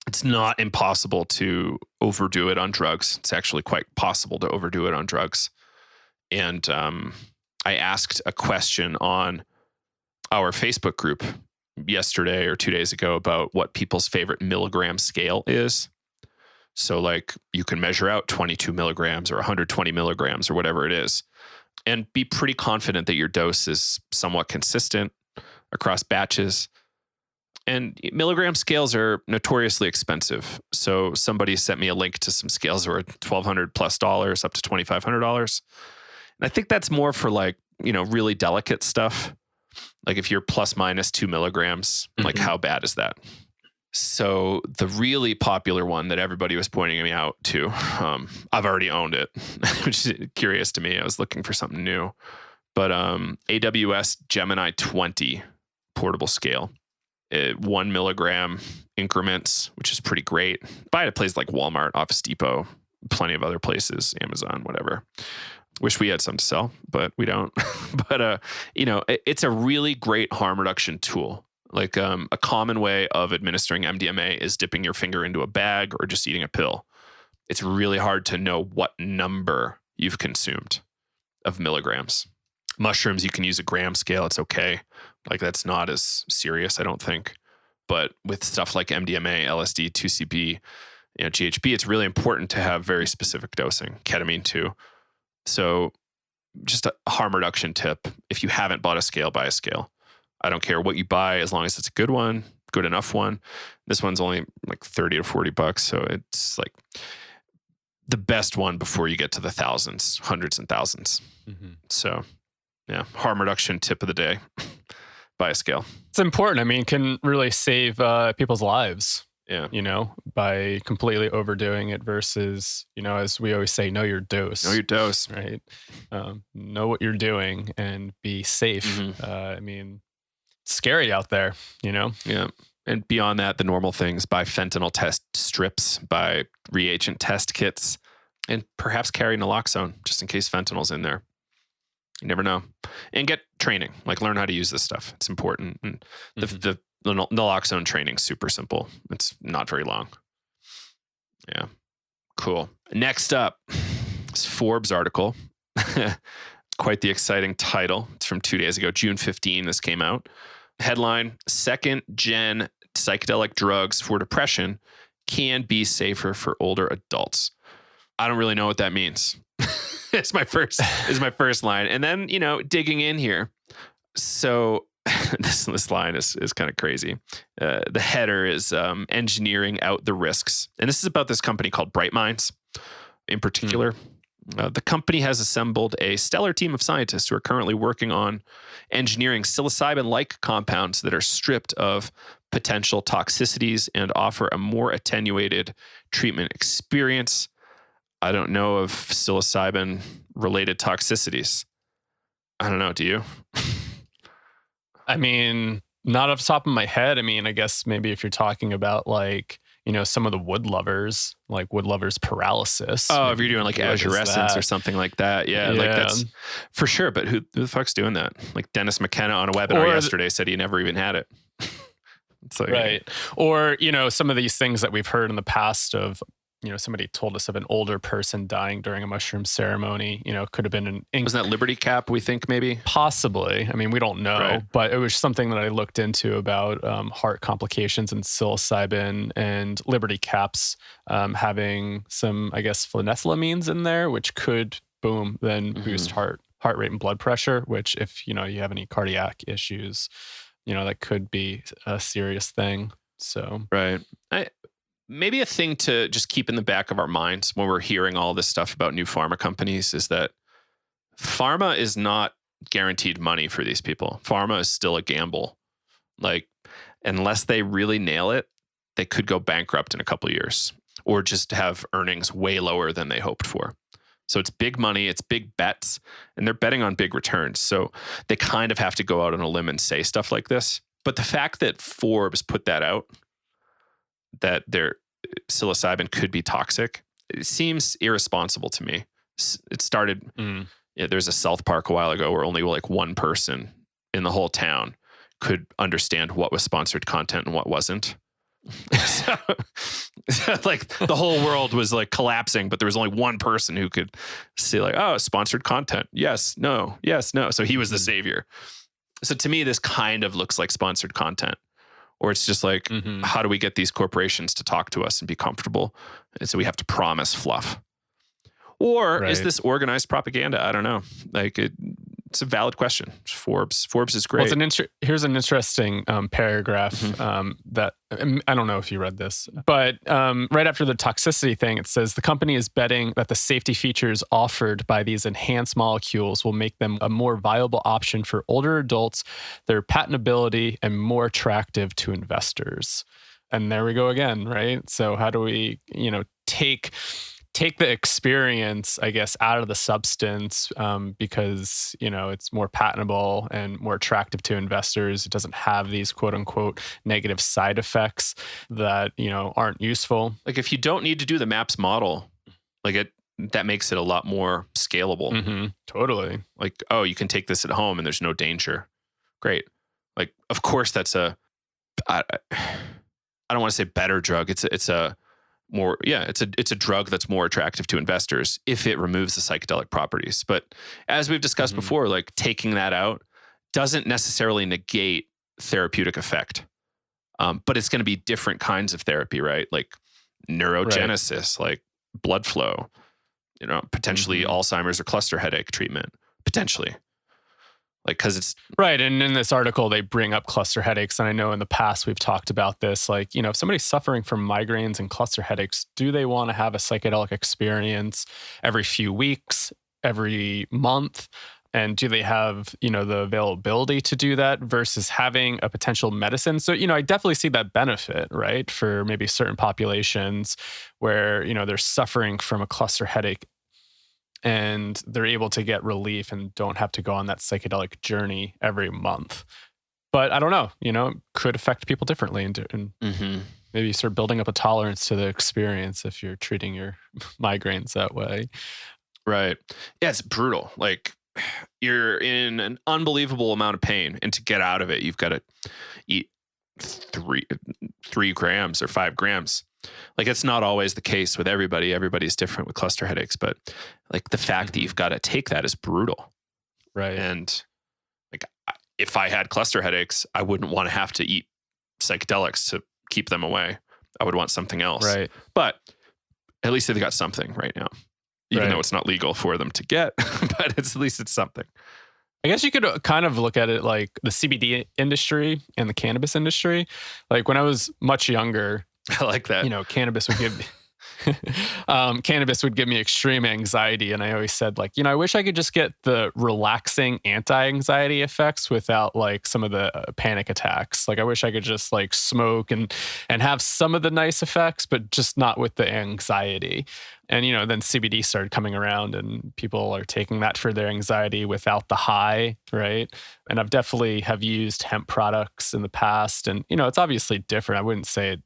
it's not impossible to overdo it on drugs. It's actually quite possible to overdo it on drugs. And I asked a question on our Facebook group yesterday or 2 days ago about what people's favorite milligram scale is. So like you can measure out 22 milligrams or 120 milligrams or whatever it is, and be pretty confident that your dose is somewhat consistent across batches. And milligram scales are notoriously expensive. So somebody sent me a link to some scales that were $1,200 plus up to $2,500. And I think that's more for like, really delicate stuff. Like if you're plus minus 2 milligrams, mm-hmm. like how bad is that? So the really popular one that everybody was pointing me out to, I've already owned it, which is curious to me. I was looking for something new. But AWS Gemini 20 portable scale. 1 milligram increments, which is pretty great. Buy it at places like Walmart, Office Depot, plenty of other places, Amazon, whatever. Wish we had some to sell, but we don't. But, it's a really great harm reduction tool. Like a common way of administering MDMA is dipping your finger into a bag or just eating a pill. It's really hard to know what number you've consumed of milligrams. Mushrooms, you can use a gram scale. It's okay. Like that's not as serious, I don't think. But with stuff like MDMA, LSD, 2CB, GHB, it's really important to have very specific dosing. Ketamine too. So just a harm reduction tip. If you haven't bought a scale, buy a scale. I don't care what you buy as long as it's a good one, good enough one. This one's only like $30 to $40. So it's like the best one before you get to the thousands, hundreds and thousands. Mm-hmm. So yeah, harm reduction tip of the day. Buy a scale. It's important. I mean, it can really save people's lives. Yeah. By completely overdoing it versus, as we always say, know your dose. Know your dose. Right. Know what you're doing and be safe. Mm-hmm. I mean, it's scary out there, Yeah. And beyond that, the normal things, buy fentanyl test strips, buy reagent test kits, and perhaps carry naloxone just in case fentanyl's in there. You never know. And get training, like learn how to use this stuff. It's important. And the naloxone training is super simple. It's not very long. Yeah. Cool. Next up, this Forbes article. Quite the exciting title. It's from 2 days ago, June 15, this came out. Headline, second gen psychedelic drugs for depression can be safer for older adults. I don't really know what that means. It's my first line. And then, digging in here. So this line is kind of crazy. The header is engineering out the risks. And this is about this company called Bright Minds in particular. The company has assembled a stellar team of scientists who are currently working on engineering psilocybin-like compounds that are stripped of potential toxicities and offer a more attenuated treatment experience. I don't know of psilocybin-related toxicities. I don't know. Do you? I mean, not off the top of my head. I mean, I guess maybe if you're talking about like, some of the wood lovers, like wood lovers paralysis. Oh, if you're doing like azurescence or something like that. Yeah, like that's for sure. But who the fuck's doing that? Like Dennis McKenna on a webinar yesterday said he never even had it. It's like, right. Or, some of these things that we've heard in the past of, somebody told us of an older person dying during a mushroom ceremony, could have been wasn't that Liberty Cap, we think maybe? Possibly. I mean, we don't know, right. But it was something that I looked into about heart complications and psilocybin and Liberty Caps having some, I guess, phenethylamines in there, which could, then boost heart rate and blood pressure, which if, you have any cardiac issues, that could be a serious thing. So, right. Maybe a thing to just keep in the back of our minds when we're hearing all this stuff about new pharma companies is that pharma is not guaranteed money for these people. Pharma is still a gamble. Like, unless they really nail it, they could go bankrupt in a couple of years or just have earnings way lower than they hoped for. So it's big money, it's big bets, and they're betting on big returns. So they kind of have to go out on a limb and say stuff like this. But the fact that Forbes put that out, that their psilocybin could be toxic, it seems irresponsible to me. It started, there's a South Park a while ago where only like one person in the whole town could understand what was sponsored content and what wasn't. so like the whole world was like collapsing, but there was only one person who could see like, oh, sponsored content. Yes, no. So he was the savior. So to me, this kind of looks like sponsored content. Or it's just like, how do we get these corporations to talk to us and be comfortable? And so we have to promise fluff. Or is this organized propaganda? I don't know. Like it's a valid question. Forbes is great. Well, here's an interesting paragraph that I don't know if you read this, but right after the toxicity thing, it says the company is betting that the safety features offered by these enhanced molecules will make them a more viable option for older adults, their patentability, and more attractive to investors. And there we go again, right? So how do we, take the experience, I guess, out of the substance because, it's more patentable and more attractive to investors. It doesn't have these quote unquote negative side effects that, aren't useful. Like if you don't need to do the MAPS model, that makes it a lot more scalable. Totally. Like, oh, you can take this at home and there's no danger. Great. Like, of course, that's I don't want to say better drug. It's a drug that's more attractive to investors if it removes the psychedelic properties. But as we've discussed before, like taking that out doesn't necessarily negate therapeutic effect. But it's going to be different kinds of therapy, right? Like neurogenesis, like blood flow, potentially Alzheimer's or cluster headache treatment, potentially. Like, because it's right. And in this article, they bring up cluster headaches. And I know in the past we've talked about this. Like, if somebody's suffering from migraines and cluster headaches, do they want to have a psychedelic experience every few weeks, every month? And do they have, the availability to do that versus having a potential medicine? So, I definitely see that benefit, right? For maybe certain populations where, they're suffering from a cluster headache and they're able to get relief and don't have to go on that psychedelic journey every month. But I don't know, it could affect people differently and maybe start building up a tolerance to the experience if you're treating your migraines that way. Right. Yeah, it's brutal. Like, you're in an unbelievable amount of pain, and to get out of it, you've got to eat 3 grams or 5 grams. Like, it's not always the case with everybody. Everybody's different with cluster headaches, but like the fact that you've got to take that is brutal. Right. And like, if I had cluster headaches, I wouldn't want to have to eat psychedelics to keep them away. I would want something else. Right. But at least they've got something right now, even though it's not legal for them to get, but at least it's something. I guess you could kind of look at it like the CBD industry and the cannabis industry. Like, when I was much younger, I like that. Cannabis would give me extreme anxiety. And I always said, like, I wish I could just get the relaxing anti-anxiety effects without like some of the panic attacks. Like, I wish I could just like smoke and have some of the nice effects, but just not with the anxiety. And, then CBD started coming around and people are taking that for their anxiety without the high, right? And I've definitely have used hemp products in the past. And, it's obviously different. I wouldn't say it.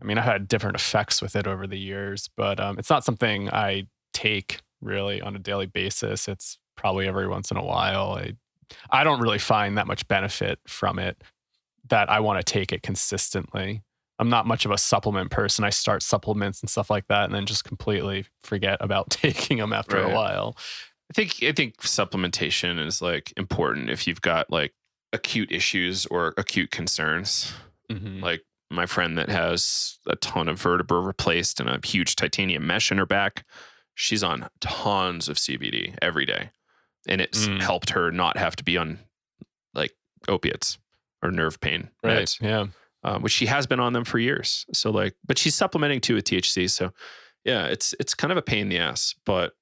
I've had different effects with it over the years, but it's not something I take really on a daily basis. It's probably every once in a while. I don't really find that much benefit from it that I want to take it consistently. I'm not much of a supplement person. I start supplements and stuff like that and then just completely forget about taking them after a while. I think supplementation is like important if you've got like acute issues or acute concerns. Like, my friend that has a ton of vertebra replaced and a huge titanium mesh in her back, she's on tons of CBD every day. And it's helped her not have to be on like opiates or nerve pain meds. Yeah. Which she has been on them for years. So like, but she's supplementing too with THC. So yeah, it's kind of a pain in the ass, but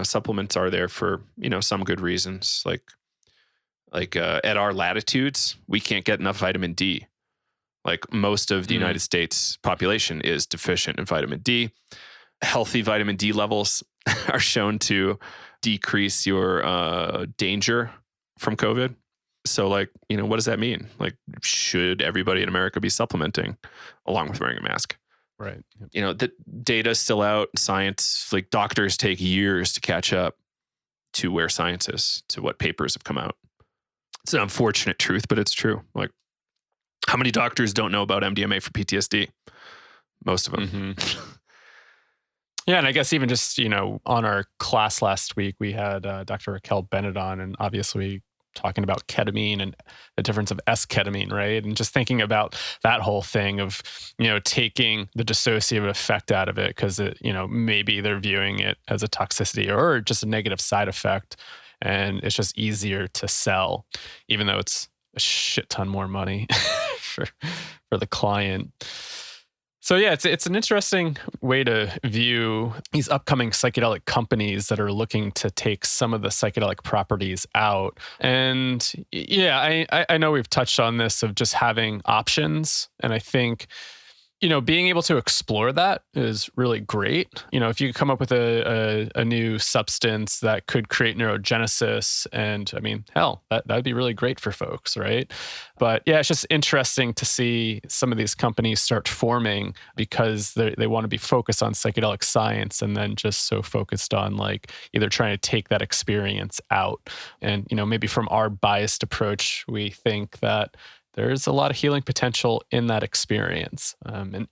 supplements are there for, some good reasons. Like at our latitudes, we can't get enough vitamin D. Like, most of the United States population is deficient in vitamin D. Healthy vitamin D levels are shown to decrease your danger from COVID. So like, what does that mean? Like, should everybody in America be supplementing along with wearing a mask? Right. The data is still out. Science, like, doctors take years to catch up to where science is, to what papers have come out. It's an unfortunate truth, but it's true. Like, how many doctors don't know about MDMA for PTSD? Most of them. Yeah, and I guess even just, on our class last week, we had Dr. Raquel Bennett on, and obviously talking about ketamine and the difference of S-ketamine, right? And just thinking about that whole thing of, taking the dissociative effect out of it because, maybe they're viewing it as a toxicity or just a negative side effect, and it's just easier to sell, even though it's a shit ton more money for the client. So yeah, it's an interesting way to view these upcoming psychedelic companies that are looking to take some of the psychedelic properties out. And yeah, I know we've touched on this of just having options. And I think, being able to explore that is really great. If you come up with a new substance that could create neurogenesis, and hell, that'd be really great for folks, right? But yeah, it's just interesting to see some of these companies start forming because they want to be focused on psychedelic science and then just so focused on like either trying to take that experience out. And, maybe from our biased approach, we think that there's a lot of healing potential in that experience,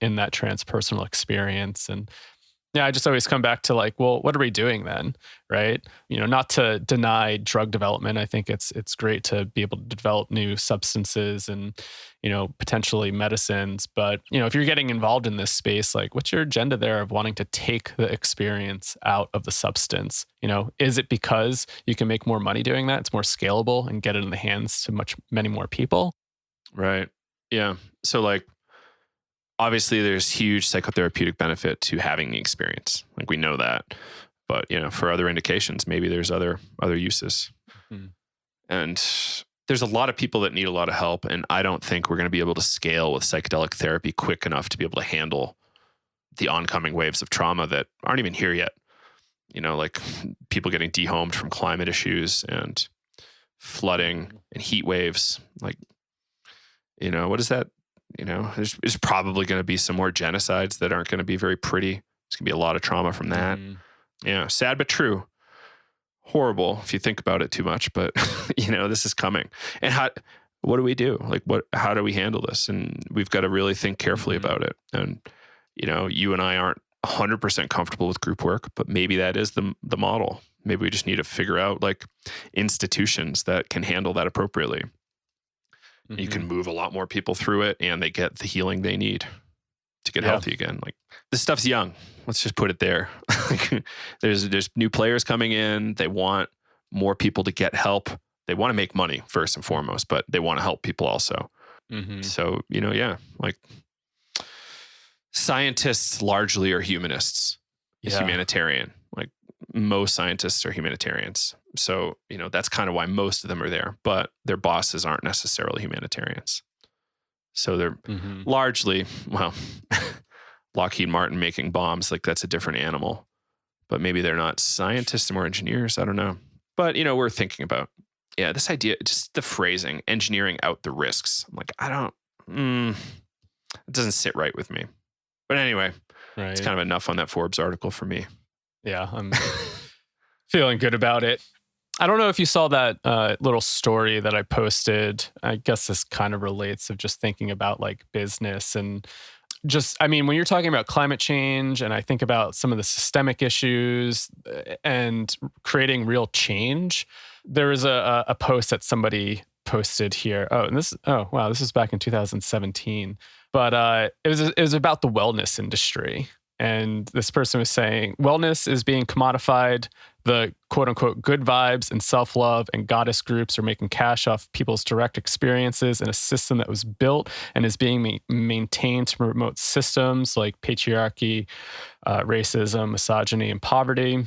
in that transpersonal experience. And Yeah, I just always come back to like, well, what are we doing then, right? Not to deny drug development. I think it's great to be able to develop new substances and, potentially medicines. But, if you're getting involved in this space, like what's your agenda there of wanting to take the experience out of the substance? Is it because you can make more money doing that? It's more scalable and get it in the hands to many more people? Right. Yeah. So like, obviously there's huge psychotherapeutic benefit to having the experience. Like we know that, but for other indications, maybe there's other uses. Mm-hmm. And there's a lot of people that need a lot of help. And I don't think we're going to be able to scale with psychedelic therapy quick enough to be able to handle the oncoming waves of trauma that aren't even here yet. Like people getting dehomed from climate issues and flooding and heat waves. Like, what is that? There's probably going to be some more genocides that aren't going to be very pretty. There's going to be a lot of trauma from that. Yeah, sad but true. Horrible if you think about it too much, but this is coming. And what do we do? Like how do we handle this? And we've got to really think carefully about it. And you and I aren't 100% comfortable with group work, but maybe that is the model. Maybe we just need to figure out like institutions that can handle that appropriately. Mm-hmm. You can move a lot more people through it and they get the healing they need to get healthy again. Like this stuff's young. Let's just put it there. There's new players coming in. They want more people to get help. They want to make money first and foremost, but they want to help people also. Mm-hmm. So, like scientists largely are humanists, humanitarian. Like most scientists are humanitarians. So, that's kind of why most of them are there, but their bosses aren't necessarily humanitarians. So they're largely, Lockheed Martin making bombs, like that's a different animal, but maybe they're not scientists or engineers. I don't know. But, we're thinking about, this idea, just the phrasing, engineering out the risks. I'm like, it doesn't sit right with me. But anyway, It's kind of enough on that Forbes article for me. Yeah, I'm feeling good about it. I don't know if you saw that little story that I posted. I guess this kind of relates of just thinking about like business and when you're talking about climate change and I think about some of the systemic issues and creating real change, there was a post that somebody posted here. This is back in 2017. But it was about the wellness industry. And this person was saying, wellness is being commodified. The quote unquote good vibes and self-love and goddess groups are making cash off people's direct experiences in a system that was built and is being maintained to promote systems like patriarchy, racism, misogyny, and poverty.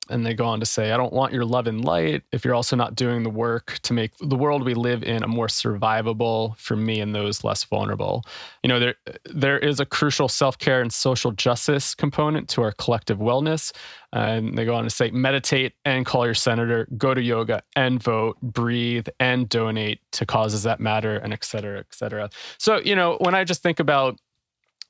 And they go on to say, I don't want your love and light if you're also not doing the work to make the world we live in a more survivable for me and those less vulnerable. There is a crucial self-care and social justice component to our collective wellness. And they go on to say, meditate and call your senator, go to yoga and vote, breathe and donate to causes that matter, and et cetera, et cetera. So, when I just think about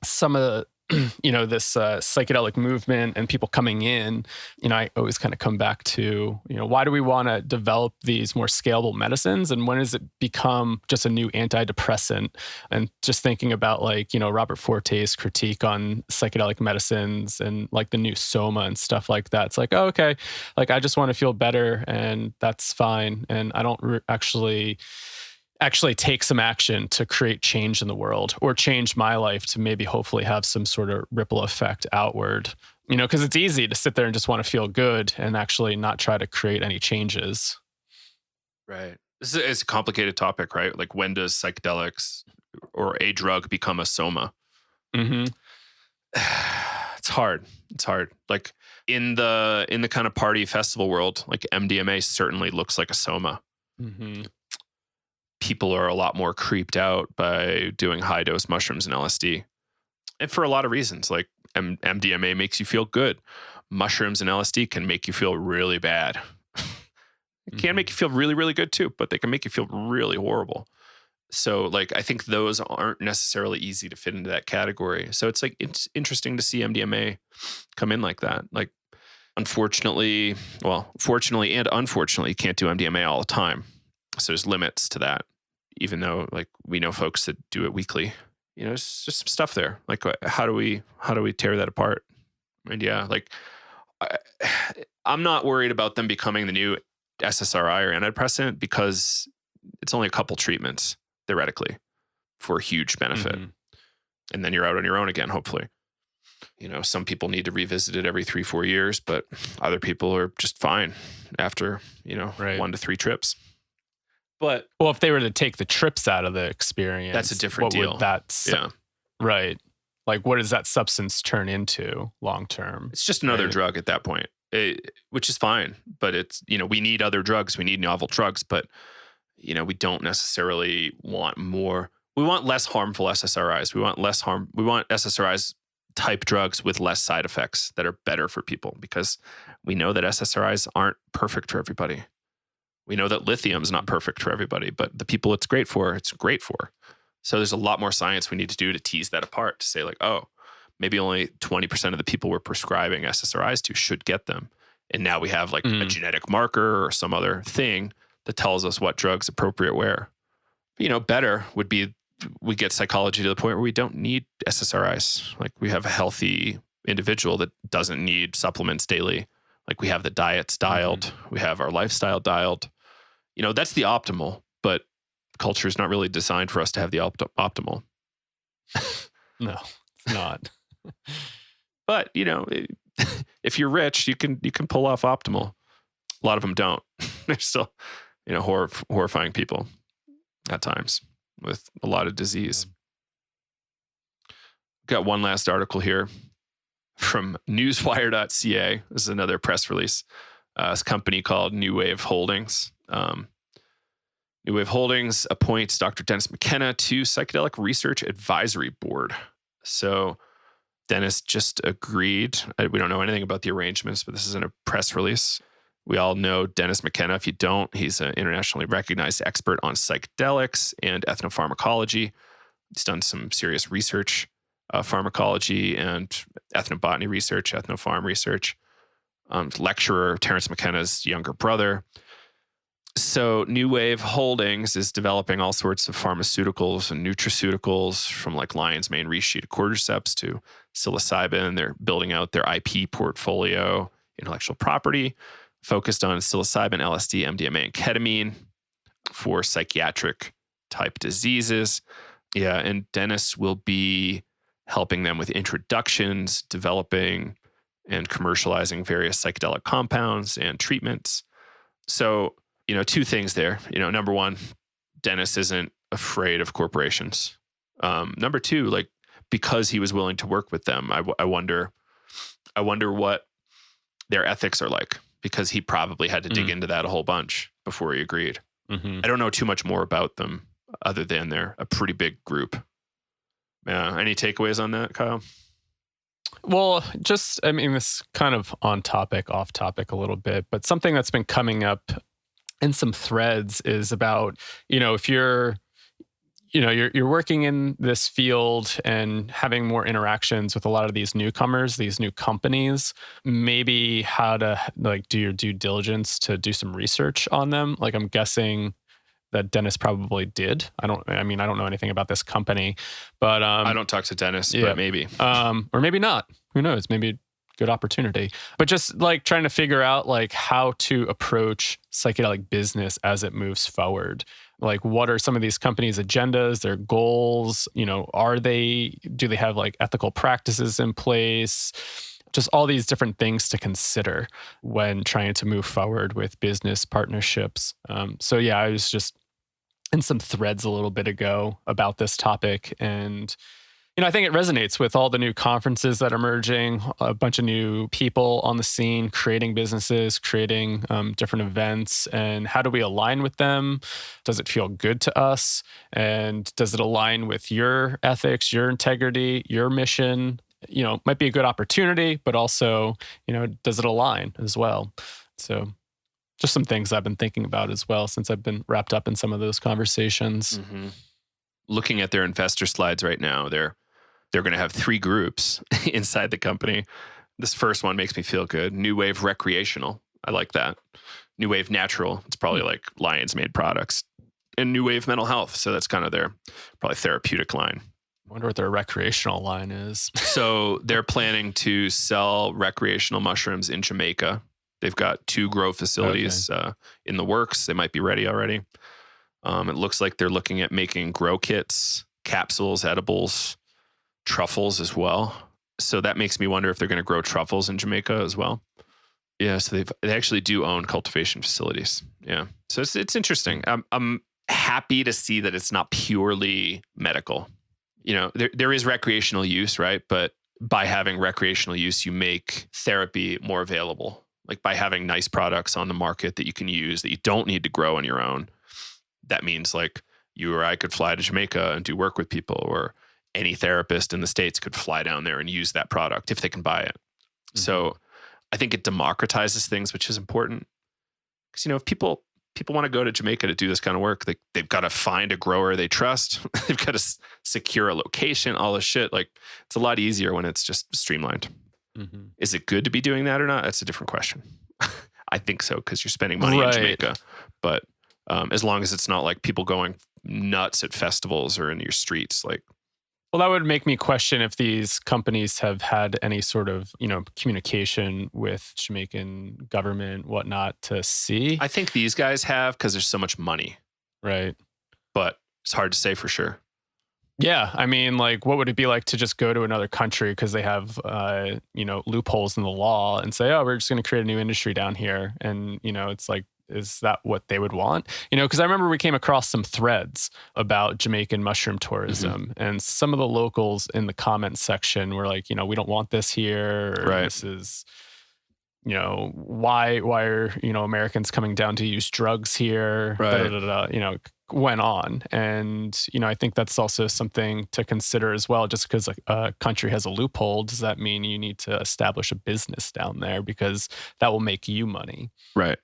some of the this psychedelic movement and people coming in, I always kind of come back to, why do we want to develop these more scalable medicines? And when does it become just a new antidepressant? And just thinking about Robert Forte's critique on psychedelic medicines and like the new Soma and stuff like that. It's like, oh, okay, like I just want to feel better and that's fine. And I don't actually take some action to create change in the world or change my life to maybe hopefully have some sort of ripple effect outward, because it's easy to sit there and just want to feel good and actually not try to create any changes. Right. It's a complicated topic, right? Like when does psychedelics or a drug become a soma? Mm-hmm. It's hard. Like in the kind of party festival world, like MDMA certainly looks like a soma. Mm-hmm. People are a lot more creeped out by doing high dose mushrooms and LSD. And for a lot of reasons, like MDMA makes you feel good. Mushrooms and LSD can make you feel really bad. It can make you feel really, really good too, but they can make you feel really horrible. So like, I think those aren't necessarily easy to fit into that category. So it's like, it's interesting to see MDMA come in like that. Like, fortunately and unfortunately, you can't do MDMA all the time. So there's limits to that, even though like we know folks that do it weekly. There's just some stuff there. Like how do we tear that apart? And yeah, like I, I'm not worried about them becoming the new SSRI or antidepressant because it's only a couple treatments theoretically for a huge benefit. Mm-hmm. And then you're out on your own again, hopefully. Some people need to revisit it every 3-4 years, but other people are just fine after, Right. 1 to 3 trips. But if they were to take the trips out of the experience, that's a different deal. Yeah. Right. Like, what does that substance turn into long term? It's just another drug at that point, which is fine. But it's, we need other drugs. We need novel drugs. But, we don't necessarily want more. We want less harmful SSRIs. We want SSRIs type drugs with less side effects that are better for people, because we know that SSRIs aren't perfect for everybody. We know that lithium is not perfect for everybody, but the people it's great for. So there's a lot more science we need to do to tease that apart, to say like, oh, maybe only 20% of the people we're prescribing SSRIs to should get them. And now we have like a genetic marker or some other thing that tells us what drug's appropriate where. Better would be we get psychology to the point where we don't need SSRIs. Like, we have a healthy individual that doesn't need supplements daily. Like, we have the diets dialed. We have our lifestyle dialed. That's the optimal, but culture is not really designed for us to have the optimal. No, it's not. But, if you're rich, you can pull off optimal. A lot of them don't. They're still, horrifying people at times with a lot of disease. Got one last article here from newswire.ca. This is another press release. This company called New Wave Holdings. New Wave Holdings appoints Dr. Dennis McKenna to Psychedelic Research Advisory Board. So Dennis just agreed. We don't know anything about the arrangements, but this is in a press release. We all know Dennis McKenna. If you don't, he's an internationally recognized expert on psychedelics and ethnopharmacology. He's done some serious research, pharmacology and ethnobotany research, ethnopharm research. Lecturer, Terrence McKenna's younger brother. So New Wave Holdings is developing all sorts of pharmaceuticals and nutraceuticals, from like lion's mane reishi to cordyceps to psilocybin. They're building out their IP portfolio, intellectual property, focused on psilocybin, LSD, MDMA, and ketamine for psychiatric type diseases. Yeah, and Dennis will be helping them with introductions, developing and commercializing various psychedelic compounds and treatments. So, two things there. Number one, Dennis isn't afraid of corporations. Number two, like, because he was willing to work with them, I wonder what their ethics are like, because he probably had to dig into that a whole bunch before he agreed. I don't know too much more about them other than they're a pretty big group. Any takeaways on that, Kyle? Well, this kind of on topic, off topic a little bit, but something that's been coming up in some threads is about, if you're working in this field and having more interactions with a lot of these newcomers, these new companies, maybe how to like do your due diligence to do some research on them. Like, I'm guessing that Dennis probably did. I don't know anything about this company, but I don't talk to Dennis, but maybe. Or maybe not. Who knows? Maybe good opportunity. But just like trying to figure out like how to approach psychedelic business as it moves forward. Like, what are some of these companies' agendas, their goals? Do they have like ethical practices in place? Just all these different things to consider when trying to move forward with business partnerships. I was just in some threads a little bit ago about this topic, and I think it resonates with all the new conferences that are emerging, a bunch of new people on the scene, creating businesses, creating different events. And how do we align with them? Does it feel good to us? And does it align with your ethics, your integrity, your mission? Might be a good opportunity, but also, does it align as well? So just some things I've been thinking about as well since I've been wrapped up in some of those conversations. Looking at their investor slides right now, they're going to have 3 groups inside the company. This first one makes me feel good. New Wave Recreational. I like that. New Wave Natural. It's probably like Lion's Made products. And New Wave Mental Health. So that's kind of their probably therapeutic line. I wonder what their recreational line is. So they're planning to sell recreational mushrooms in Jamaica. They've got 2 grow facilities in the works. They might be ready already. It looks like they're looking at making grow kits, capsules, edibles, truffles as well. So that makes me wonder if they're going to grow truffles in Jamaica as well. Yeah, so they actually do own cultivation facilities. Yeah, so it's interesting. I'm happy to see that it's not purely medical. You know, there is recreational use, right? But by having recreational use, you make therapy more available. Like by having nice products on the market that you can use that you don't need to grow on your own. That means like you or I could fly to Jamaica and do work with people, or any therapist in the States could fly down there and use that product if they can buy it. Mm-hmm. So I think it democratizes things, which is important. Because, you know, if people want to go to Jamaica to do this kind of work, they've got to find a grower they trust. They've got to secure a location, all this shit. Like, it's a lot easier when it's just streamlined. Mm-hmm. Is it good to be doing that or not? That's a different question. I think so, because you're spending money in Jamaica. But as long as it's not like people going nuts at festivals or in your streets, like. Well, that would make me question if these companies have had any sort of, you know, communication with Jamaican government, whatnot, to see. I think these guys have, because there's so much money. Right. But it's hard to say for sure. Yeah. I mean, like, what would it be like to just go to another country because they have, you know, loopholes in the law and say, oh, we're just going to create a new industry down here. And, you know, it's like, is that what they would want? You know, because I remember we came across some threads about Jamaican mushroom tourism, and some of the locals in the comments section were like, you know, we don't want this here. Or right. This is, you know, why are, you know, Americans coming down to use drugs here? Right. You know, went on. And, you know, I think that's also something to consider as well. Just because a country has a loophole, does that mean you need to establish a business down there? Because that will make you money. Right.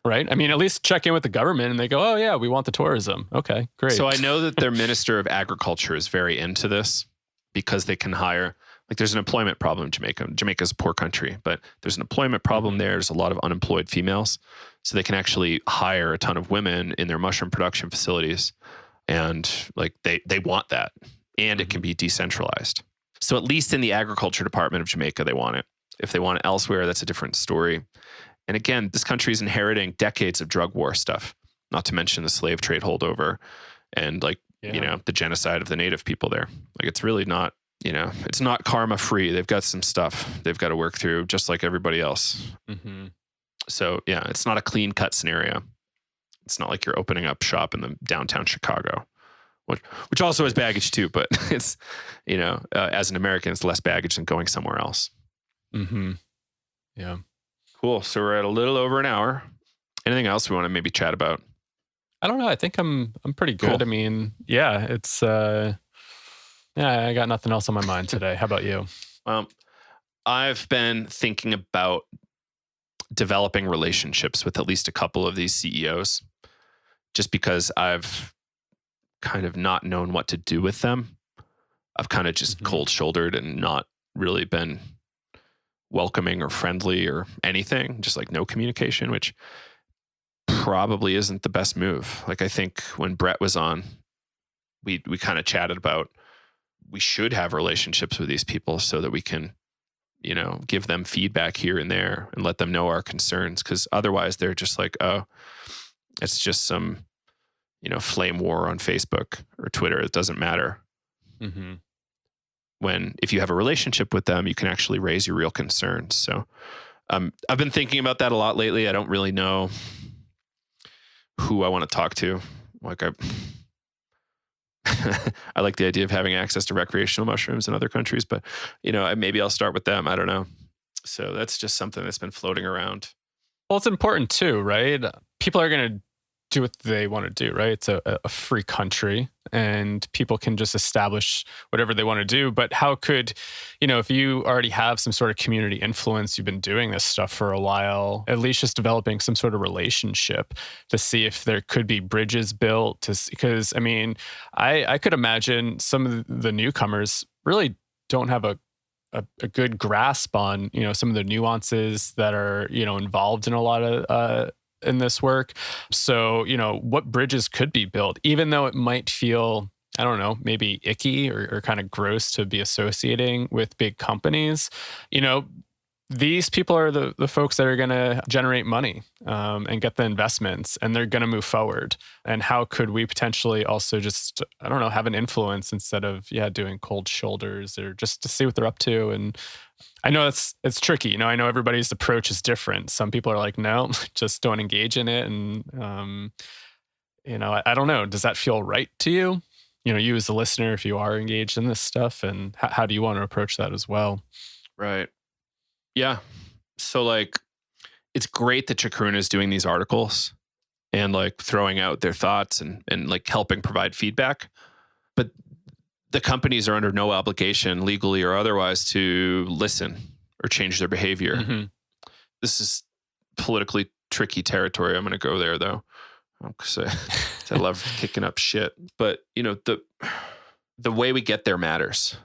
Right. I mean, at least check in with the government and they go, oh, yeah, we want the tourism. Okay, great. So I know that their Minister of Agriculture is very into this because they can hire, like there's an employment problem in Jamaica. Jamaica's a poor country, but there's an employment problem there. There's a lot of unemployed females. So they can actually hire a ton of women in their mushroom production facilities. And like they want that. And it can be decentralized. So at least in the agriculture department of Jamaica, they want it. If they want it elsewhere, that's a different story. And again, this country is inheriting decades of drug war stuff, not to mention the slave trade holdover and like, you know, the genocide of the native people there. Like, it's really not, you know, it's not karma free. They've got some stuff they've got to work through just like everybody else. Mm-hmm. So yeah, it's not a clean cut scenario. It's not like you're opening up shop in the downtown Chicago, which also has baggage too, but it's, you know, as an American, it's less baggage than going somewhere else. Mm-hmm. Yeah. Cool. So we're at a little over an hour. Anything else we want to maybe chat about? I don't know. I think I'm pretty good. Cool. I mean, yeah, it's I got nothing else on my mind today. How about you? I've been thinking about developing relationships with at least a couple of these CEOs, just because I've kind of not known what to do with them. I've kind of just cold shouldered and not really been welcoming or friendly or anything, just like no communication, which probably isn't the best move. Like, I think when Brett was on, we kind of chatted about we should have relationships with these people so that we can, you know, give them feedback here and there and let them know our concerns. Because otherwise they're just like, oh, it's just some, you know, flame war on Facebook or Twitter. It doesn't matter. Mm-hmm. When if you have a relationship with them, you can actually raise your real concerns. So I've been thinking about that a lot lately. I don't really know who I want to talk to. Like I like the idea of having access to recreational mushrooms in other countries, but you know, maybe I'll start with them. I don't know. So that's just something that's been floating around. Well, it's important too, right? People are going to do what they want to do, right? It's a free country and people can just establish whatever they want to do. But how could, you know, if you already have some sort of community influence, you've been doing this stuff for a while, at least just developing some sort of relationship to see if there could be bridges built because I mean, I could imagine some of the newcomers really don't have a good grasp on, you know, some of the nuances that are, you know, involved in a lot of, in this work. So, you know, what bridges could be built, even though it might feel I don't know, maybe icky or kind of gross to be associating with big companies. These people are the folks that are going to generate money and get the investments, and they're going to move forward. And how could we potentially also just, I don't know, have an influence instead of, doing cold shoulders or just to see what they're up to? And I know it's tricky. I know everybody's approach is different. Some people are like, no, just don't engage in it. And, I don't know. Does that feel right to you? You as a listener, if you are engaged in this stuff, and how do you want to approach that as well? Right. Yeah. So like, it's great that Chacruna is doing these articles and like throwing out their thoughts and like helping provide feedback. But the companies are under no obligation, legally or otherwise, to listen or change their behavior. Mm-hmm. This is politically tricky territory. I'm going to go there though, because I love kicking up shit. But the way we get there matters.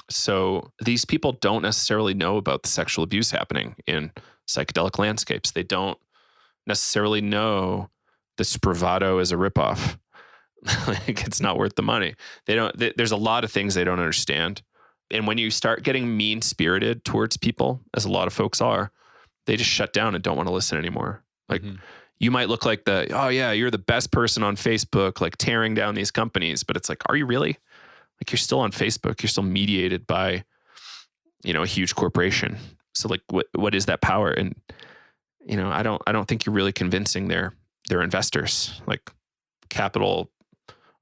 So these people don't necessarily know about the sexual abuse happening in psychedelic landscapes. They don't necessarily know the Spravato is a ripoff. Like, it's not worth the money. There's a lot of things they don't understand. And when you start getting mean-spirited towards people, as a lot of folks are, they just shut down and don't want to listen anymore. Like, you might look like you're the best person on Facebook, like tearing down these companies. But it's like, are you really? Like, you're still on Facebook. You're still mediated by, a huge corporation. So like, what is that power? And, I don't think you're really convincing their investors. Like, capital,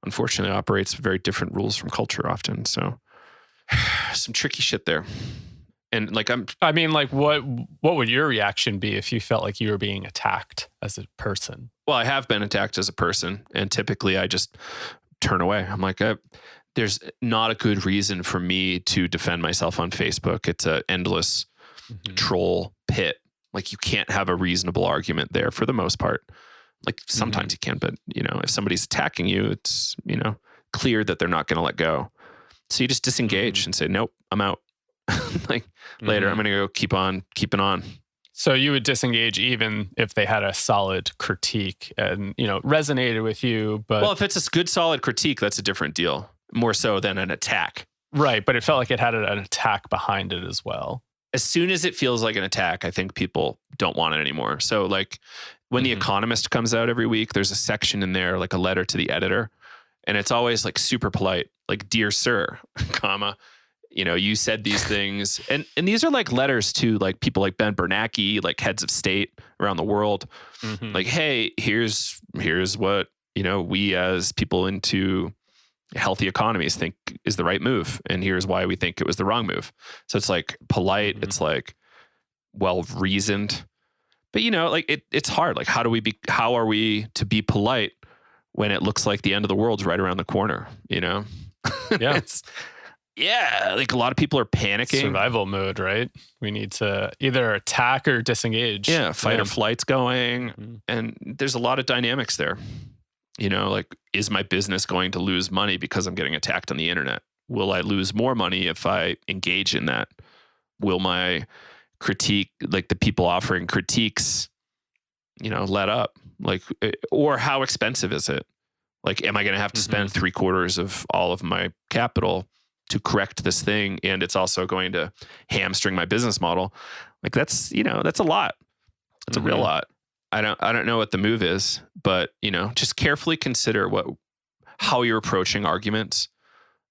unfortunately, operates very different rules from culture often. So some tricky shit there. And like, what would your reaction be if you felt like you were being attacked as a person? Well, I have been attacked as a person, and typically I just turn away. I'm like, there's not a good reason for me to defend myself on Facebook. It's an endless troll pit. Like, you can't have a reasonable argument there for the most part. Like, sometimes you can, but if somebody's attacking you, it's, clear that they're not going to let go. So you just disengage and say, nope, I'm out. Like, later, I'm going to go keeping on. So you would disengage even if they had a solid critique and, resonated with you. But well, if it's a good, solid critique, that's a different deal. More so than an attack. Right. But it felt like it had an attack behind it as well. As soon as it feels like an attack, I think people don't want it anymore. So like, when The Economist comes out every week, there's a section in there, like a letter to the editor. And it's always like super polite, like, dear sir, comma, you said these things. And these are like letters to like people like Ben Bernanke, like heads of state around the world. Like, hey, here's what, we as people into healthy economies think is the right move. And here's why we think it was the wrong move. So it's like polite. It's like well-reasoned. But, like it's hard. Like, how are we to be polite when it looks like the end of the world's right around the corner, Yeah. Like, a lot of people are panicking. Survival mode, right? We need to either attack or disengage. Yeah, fight or flight's going. And there's a lot of dynamics there. Like, is my business going to lose money because I'm getting attacked on the internet? Will I lose more money if I engage in that? Will my critique, like the people offering critiques, let up? Like, or how expensive is it? Like, am I going to have to spend 3/4 of all of my capital to correct this thing? And it's also going to hamstring my business model. Like, that's a lot. That's a real lot. I don't know what the move is, but just carefully consider how you're approaching arguments.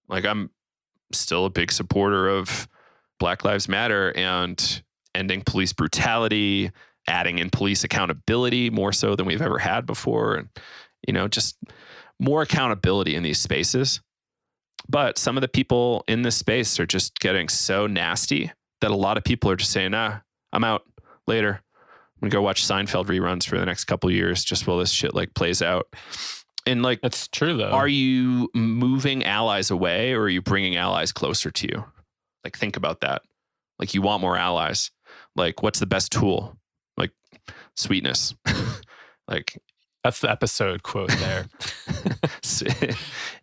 Like, I'm still a big supporter of Black Lives Matter and ending police brutality, adding in police accountability more so than we've ever had before. And, just more accountability in these spaces. But some of the people in this space are just getting so nasty that a lot of people are just saying, I'm out later. I'm going to go watch Seinfeld reruns for the next couple of years just while this shit like plays out. And like, that's true though. Are you moving allies away or are you bringing allies closer to you? Like, think about that. Like, you want more allies. Like, what's the best tool? Like, sweetness. Like, that's the episode quote there.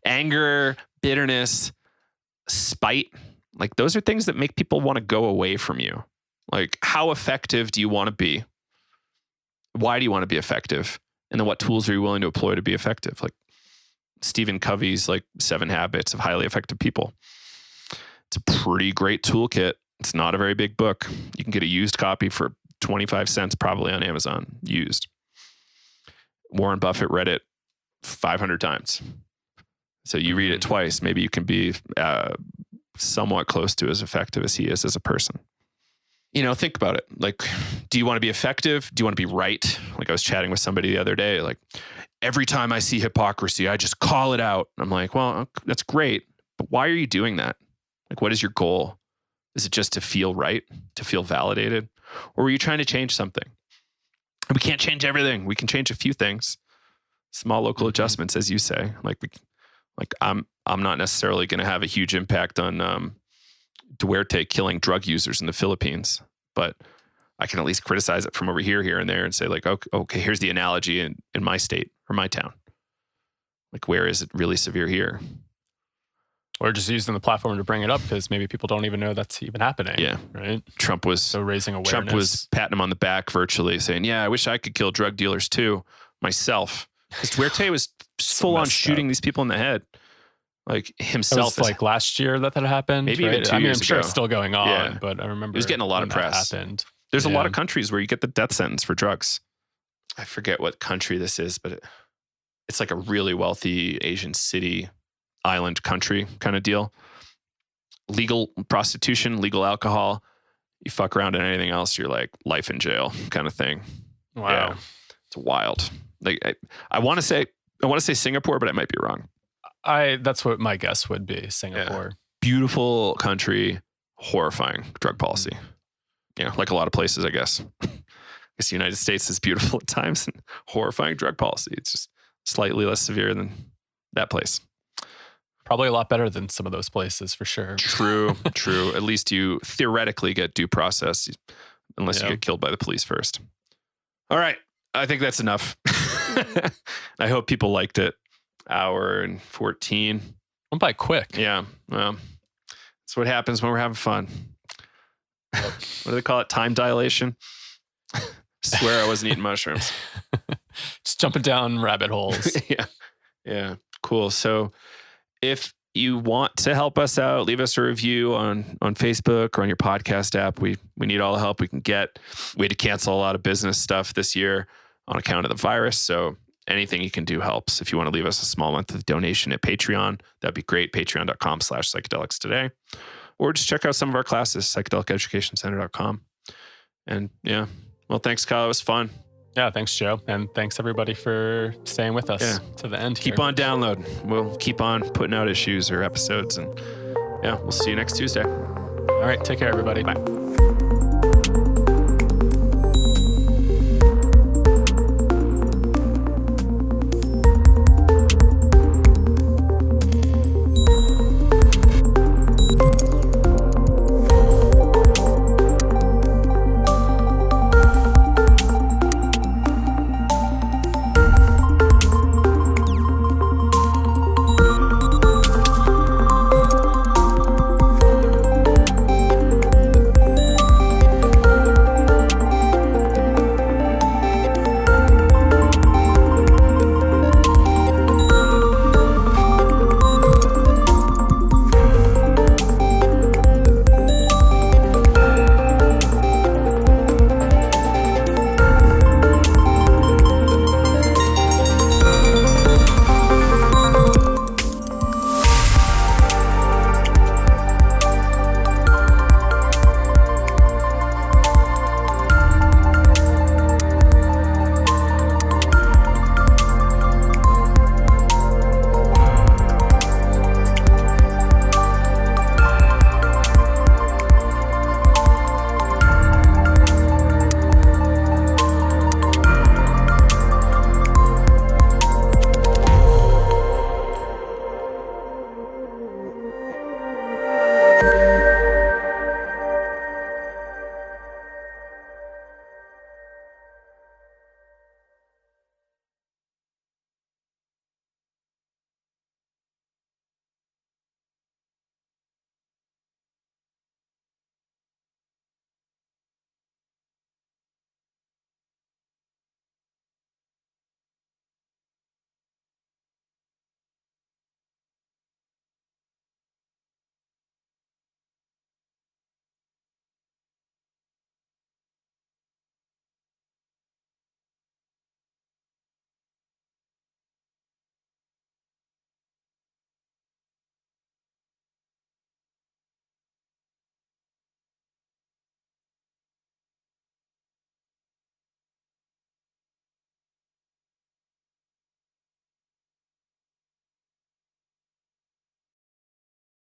Anger, bitterness, spite. Like, those are things that make people want to go away from you. Like, how effective do you want to be? Why do you want to be effective? And then what tools are you willing to employ to be effective? Like, Stephen Covey's like 7 Habits of Highly Effective People. It's a pretty great toolkit. It's not a very big book. You can get a used copy for 25 cents, probably on Amazon, used. Warren Buffett read it 500 times. So you read it twice, maybe you can be somewhat close to as effective as he is as a person. You know, think about it. Like, do you want to be effective? Do you want to be right? Like, I was chatting with somebody the other day, like, every time I see hypocrisy, I just call it out. I'm like, well, that's great, but why are you doing that? Like, what is your goal? Is it just to feel right, to feel validated? Or are you trying to change something? We can't change everything. We can change a few things. Small local adjustments, as you say. I'm not necessarily going to have a huge impact on Duarte killing drug users in the Philippines, but I can at least criticize it from over here and there and say, like, okay, here's the analogy in my state or my town. Like, where is it really severe here? Or just using the platform to bring it up because maybe people don't even know that's even happening. Yeah. Right. Trump was raising awareness. Trump was patting him on the back virtually saying, yeah, I wish I could kill drug dealers too, myself. Because Duarte was full on shooting these people in the head. Like himself. It was like last year that happened. Maybe even 2 years I'm sure ago. It's still going on, but I remember it was getting a lot of press. There's a lot of countries where you get the death sentence for drugs. I forget what country this is, but it's like a really wealthy Asian city, island country kind of deal. Legal prostitution, legal alcohol. You fuck around in anything else, you're like life in jail kind of thing. Wow. Yeah, it's wild. Like I want to say Singapore, but I might be wrong. That's what my guess would be, Singapore. Yeah. Beautiful country, horrifying drug policy. You know, like a lot of places, I guess. I guess the United States is beautiful at times and horrifying drug policy. It's just slightly less severe than that place. Probably a lot better than some of those places for sure. True. At least you theoretically get due process unless you get killed by the police first. All right. I think that's enough. I hope people liked it. Hour and 14. Went by quick. Yeah. Well, that's what happens when we're having fun. What do they call it? Time dilation? Swear I wasn't eating mushrooms. Just jumping down rabbit holes. Yeah. Cool. So if you want to help us out, leave us a review on Facebook or on your podcast app. We need all the help we can get. We had to cancel a lot of business stuff this year on account of the virus. So anything you can do helps. If you want to leave us a small monthly donation at Patreon, that'd be great. Patreon.com/psychedelics today. Or just check out some of our classes, psychedeliceducationcenter.com. And yeah, well, thanks, Kyle. It was fun. Yeah, thanks, Joe. And thanks, everybody, for staying with us to the end. Keep on downloading. We'll keep on putting out issues or episodes. And yeah, we'll see you next Tuesday. All right, take care, everybody. Bye.